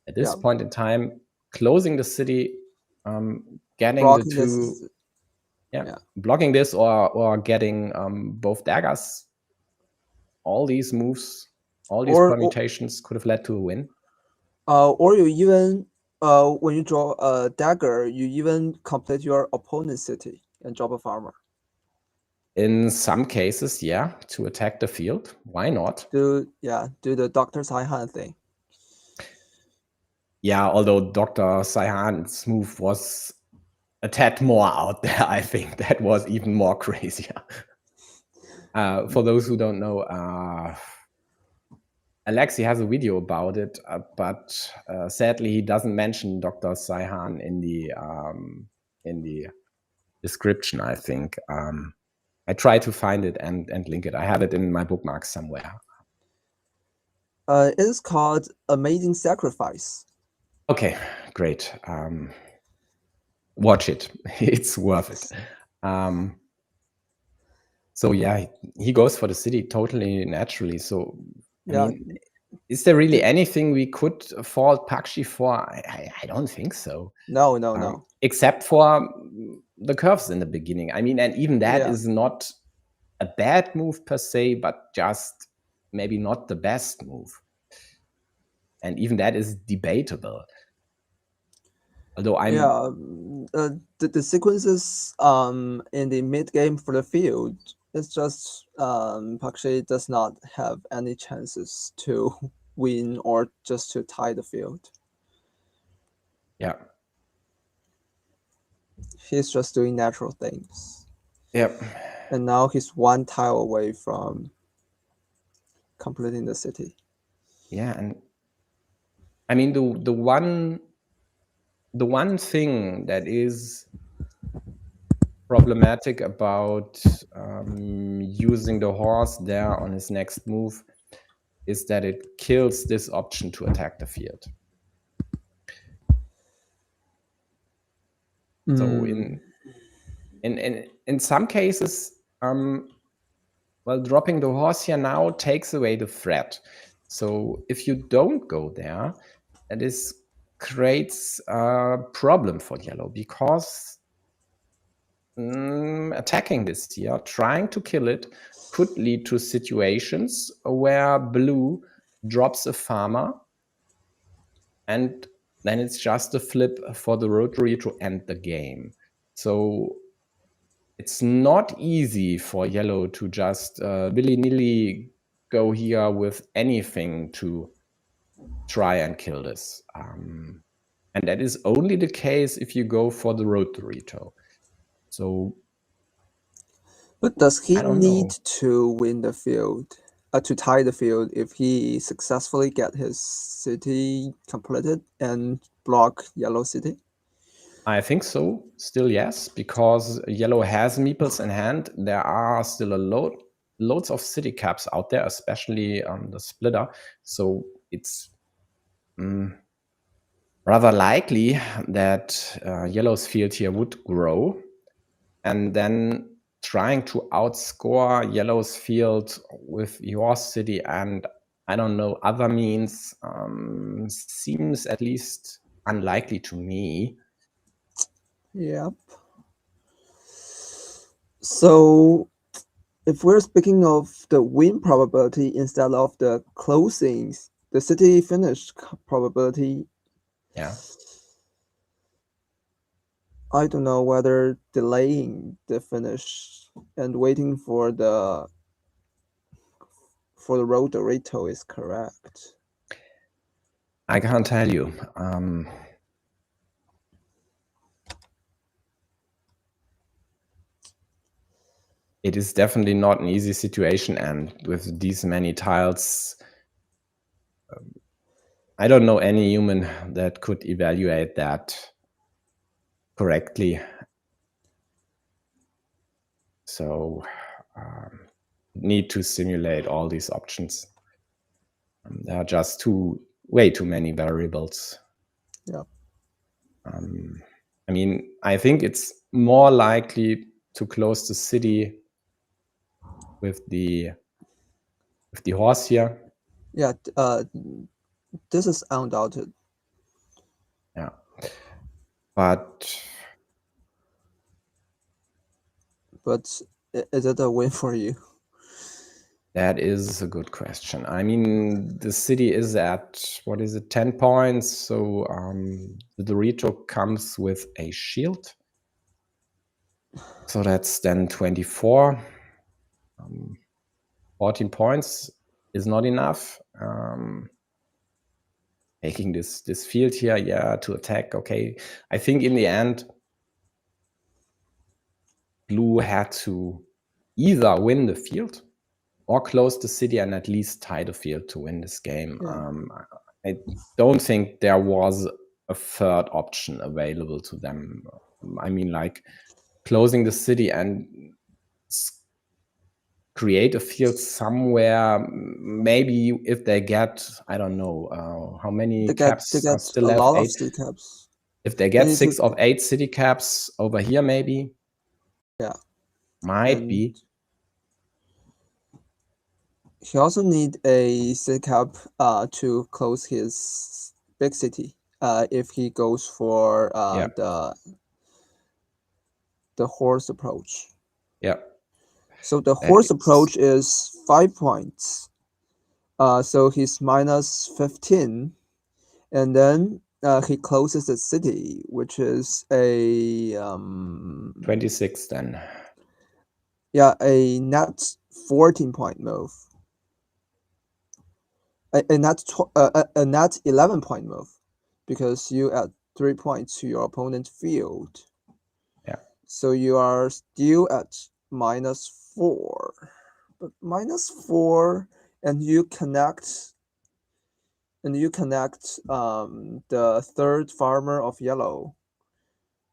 At this point in time, closing the city, getting blocking the two, this, blocking this or getting both daggers. All these moves, all these permutations could have led to a win. Or you even, when you draw a dagger, you even complete your opponent's city and drop a farmer. In some cases, yeah, to attack the field. Why not? Do the Dr. Saihan thing. Yeah, although Dr. Saihan's move was a tad more out there, I think that was even more crazier. For those who don't know, Alexi has a video about it, but sadly he doesn't mention Dr. Saihan in the description, I think. I try to find it and link it. I have it in my bookmarks somewhere. It is called Amazing Sacrifice. Okay, great. Watch it. It's worth it. So yeah, he goes for the city totally naturally. So I mean, is there really anything we could fault Pakshe for? I don't think so. No. Except for the curves in the beginning. I mean, and even that is not a bad move per se, but just maybe not the best move. And even that is debatable. Although the sequences in the mid game for the field, it's just Pakshe does not have any chances to win or just to tie the field. Yeah. He's just doing natural things. Yep. And now he's 1 tile away from completing the city. Yeah, and I mean the one thing that is problematic about using the horse there on his next move is that it kills this option to attack the field. So in some cases, well, dropping the horse here now takes away the threat. So if you don't go there, this creates a problem for yellow, because attacking this deer, trying to kill it, could lead to situations where blue drops a farmer, and then it's just a flip for the rotary to end the game. So it's not easy for yellow to just willy-nilly go here with anything to try and kill this. And that is only the case if you go for the rotary toe. So, but does he I don't need know. to win the field, to tie the field, if he successfully get his city completed and block yellow city? I think so, still yes, because yellow has meeples in hand. There are still loads of city caps out there, especially the splitter. So it's rather likely that yellow's field here would grow, and then trying to outscore yellow's field with your city and, I don't know, other means seems at least unlikely to me. Yep. So if we're speaking of the win probability instead of the closings, the city finish probability, Yeah. I don't know whether delaying the finish and waiting for the road Dorito is correct. I can't tell you. It is definitely not an easy situation, and with these many tiles, I don't know any human that could evaluate that correctly. So need to simulate all these options. There are just way too many variables. Yeah. I mean, I think it's more likely to close the city with the horse here. Yeah, this is undoubted. Yeah, but is it a win for you? that is a good question. I mean, the city is at, what is it, 10 points. So the Dorito comes with a shield. So that's then 24. 14 points is not enough. Making this field here, yeah, to attack. Okay, I think in the end, blue had to either win the field or close the city and at least tie the field to win this game. Yeah. I don't think there was a third option available to them. I mean, like closing the city and create a field somewhere. Maybe if they get, I don't know, how many caps are still left? A lot 8. of city caps. If they get 6 of 8 city caps over here, maybe. Yeah. Might be. He also need a city cap to close his big city. If he goes for the horse approach. Yeah. So the horse approach is 5 points. So he's minus 15, and then he closes the city, which is a 26 then. Yeah, a net 14-point move. A net 11-point move, because you add 3 points to your opponent's field. Yeah. So you are still at -4, but -4, and you connect. The third farmer of yellow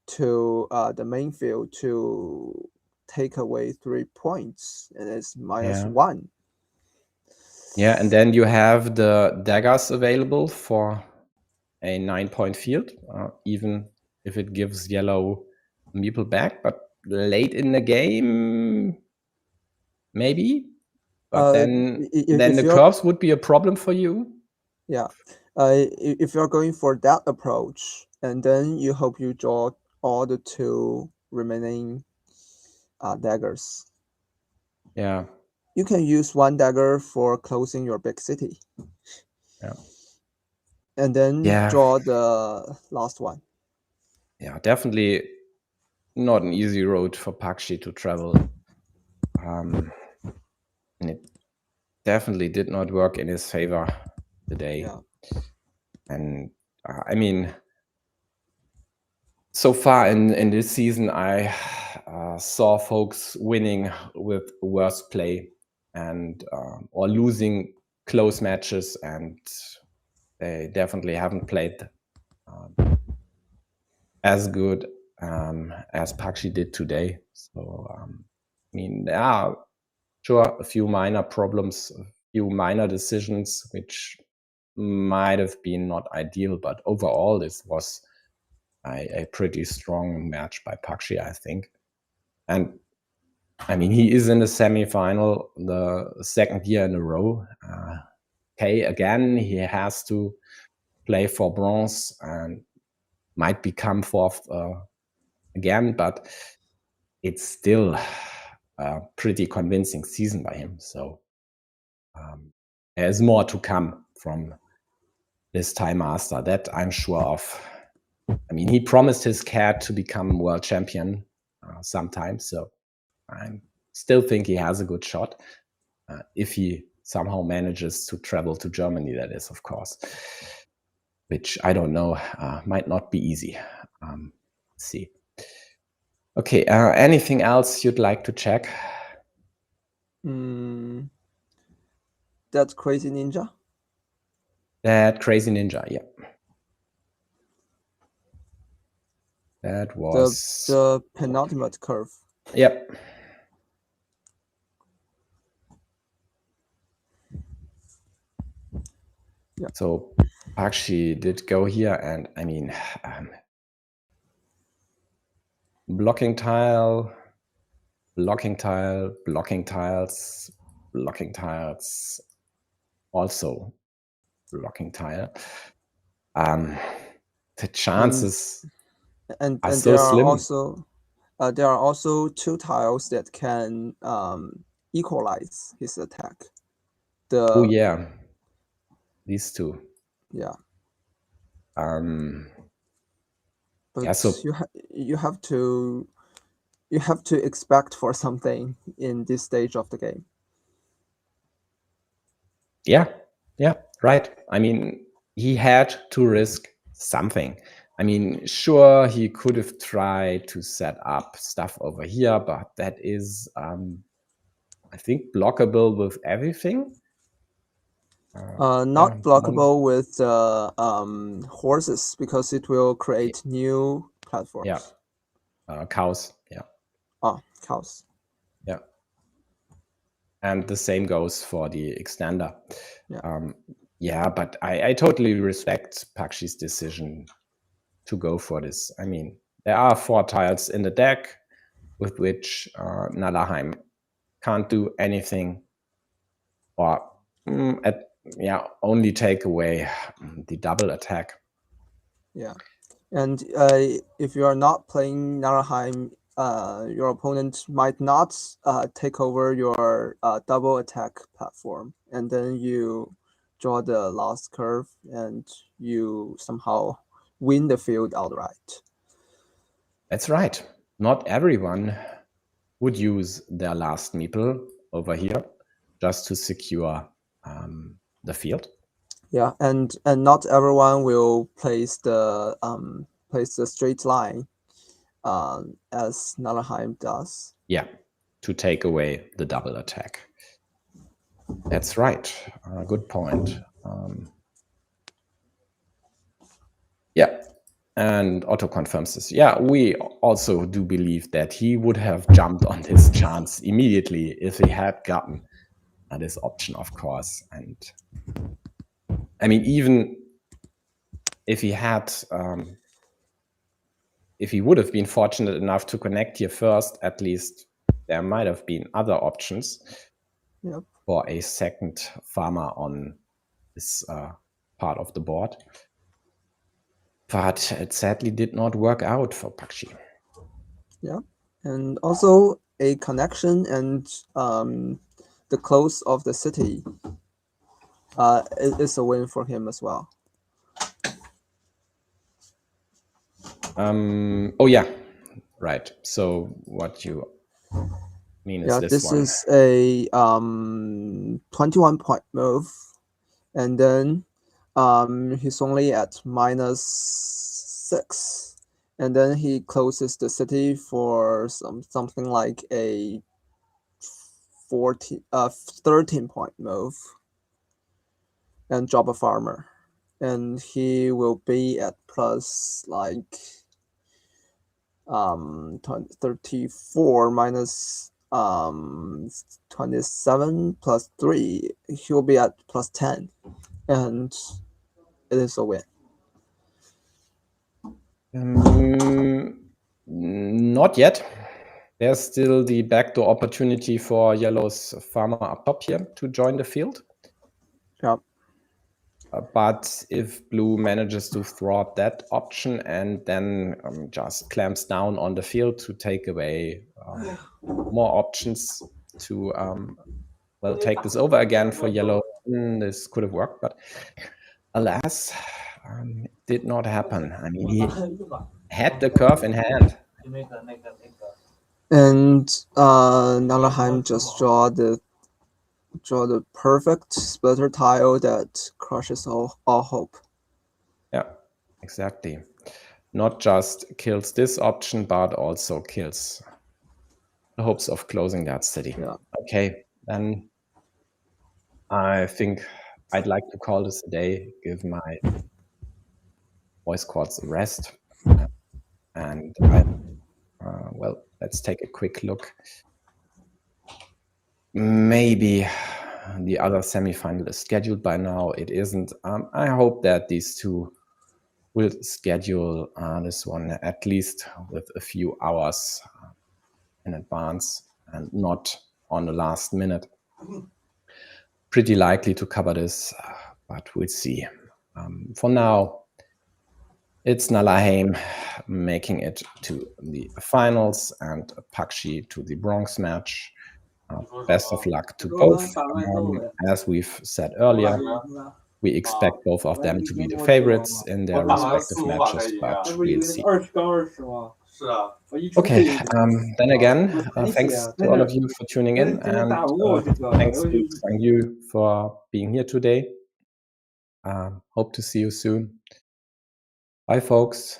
to the main field to take away 3 points, and it's -1. Yeah, and then you have the daggers available for a 9-point field, even if it gives yellow a meeple back. But late in the game, maybe But then the curves would be a problem for you. Yeah, if you're going for that approach, and then you hope you draw all the 2 remaining daggers. Yeah. You can use 1 dagger for closing your big city. Yeah. And then draw the last one. Yeah, definitely not an easy road for Pakshe to travel. And it definitely did not work in his favor today. Yeah. And I mean, so far in this season, I saw folks winning with worse play and or losing close matches, and they definitely haven't played as good as Pakshe did today. So I mean, there are sure a few minor problems, a few minor decisions which might have been not ideal, but overall this was a pretty strong match by Pakshe, I think. And I mean, he is in the semi-final the 2nd year in a row. Okay, again, he has to play for bronze and might become 4th again, but it's still a pretty convincing season by him. So there's more to come from this Thai master, that I'm sure of. I mean, he promised his cat to become world champion sometime, so I still think he has a good shot if he somehow manages to travel to Germany, that is, of course, which I don't know, might not be easy. Let's see. Okay, anything else you'd like to check? That crazy ninja? That crazy ninja, yeah. That was the penultimate curve. Yep. Yeah. So Pakshe did go here, and I mean, blocking tile, blocking tile, blocking tiles, blocking tiles, also blocking tile. The chances are so slim. There are also 2 tiles that can equalize his attack. Oh yeah, these 2. Yeah. But yeah, so you have to expect for something in this stage of the game. Yeah, right. I mean, he had to risk something. I mean, sure, he could have tried to set up stuff over here, but that is, I think, blockable with everything. Not blockable with horses, because it will create new platforms. Yeah, cows. Yeah. Cows. Yeah. And the same goes for the extender. Yeah, but I totally respect Pakshe's decision to go for this. I mean, there are 4 tiles in the deck with which Nallerheim can't do anything, or only take away the double attack. Yeah, and if you are not playing Nallerheim, your opponent might not take over your double attack platform, and then you draw the last curve and you somehow win the field outright. That's right. Not everyone would use their last meeple over here just to secure the field. Yeah, and not everyone will place the straight line as Nallerheim does. Yeah, to take away the double attack. That's right. Good point. Yeah, and Otto confirms this. Yeah, we also do believe that he would have jumped on this chance immediately if he had gotten this option, of course. And I mean, even if he had, if he would have been fortunate enough to connect here first, at least there might have been other options. Yep. for a second farmer on this part of the board. But it sadly did not work out for Pakshe. Yeah, and also a connection and the close of the city is a win for him as well. Oh yeah, right. So what you mean is this one. Is a 21-point move, and then he's only at -6, and then he closes the city for something like a 13-point move and drop a farmer, and he will be at plus like 34 minus 27 plus 3, he'll be at plus 10, and it is a win. Not yet. There's still the backdoor opportunity for yellow's farmer up top here to join the field. Yep. But if blue manages to thwart that option and then just clamps down on the field to take away more options to well, take this over again for yellow, this could have worked, but alas, it did not happen. I mean, he had the curve in hand. And Nallerheim just draw the perfect splitter tile that crushes all hope. Yeah, exactly. Not just kills this option, but also kills the hopes of closing that city. Yeah. Okay, then I think I'd like to call this a day, give my voice cords a rest, and well, let's take a quick look. Maybe the other semifinal is scheduled by now. It isn't. I hope that these two will schedule this one at least with a few hours in advance and not on the last minute. Pretty likely to cover this, but we'll see. For now, it's Nallerheim making it to the finals and Pakshe to the bronze match. Best of luck to both. As we've said earlier, we expect both of them to be the favorites in their respective matches, but we'll see. Okay, then again, thanks to all of you for tuning in, and thanks to you for being here today. Hope to see you soon. Bye, folks.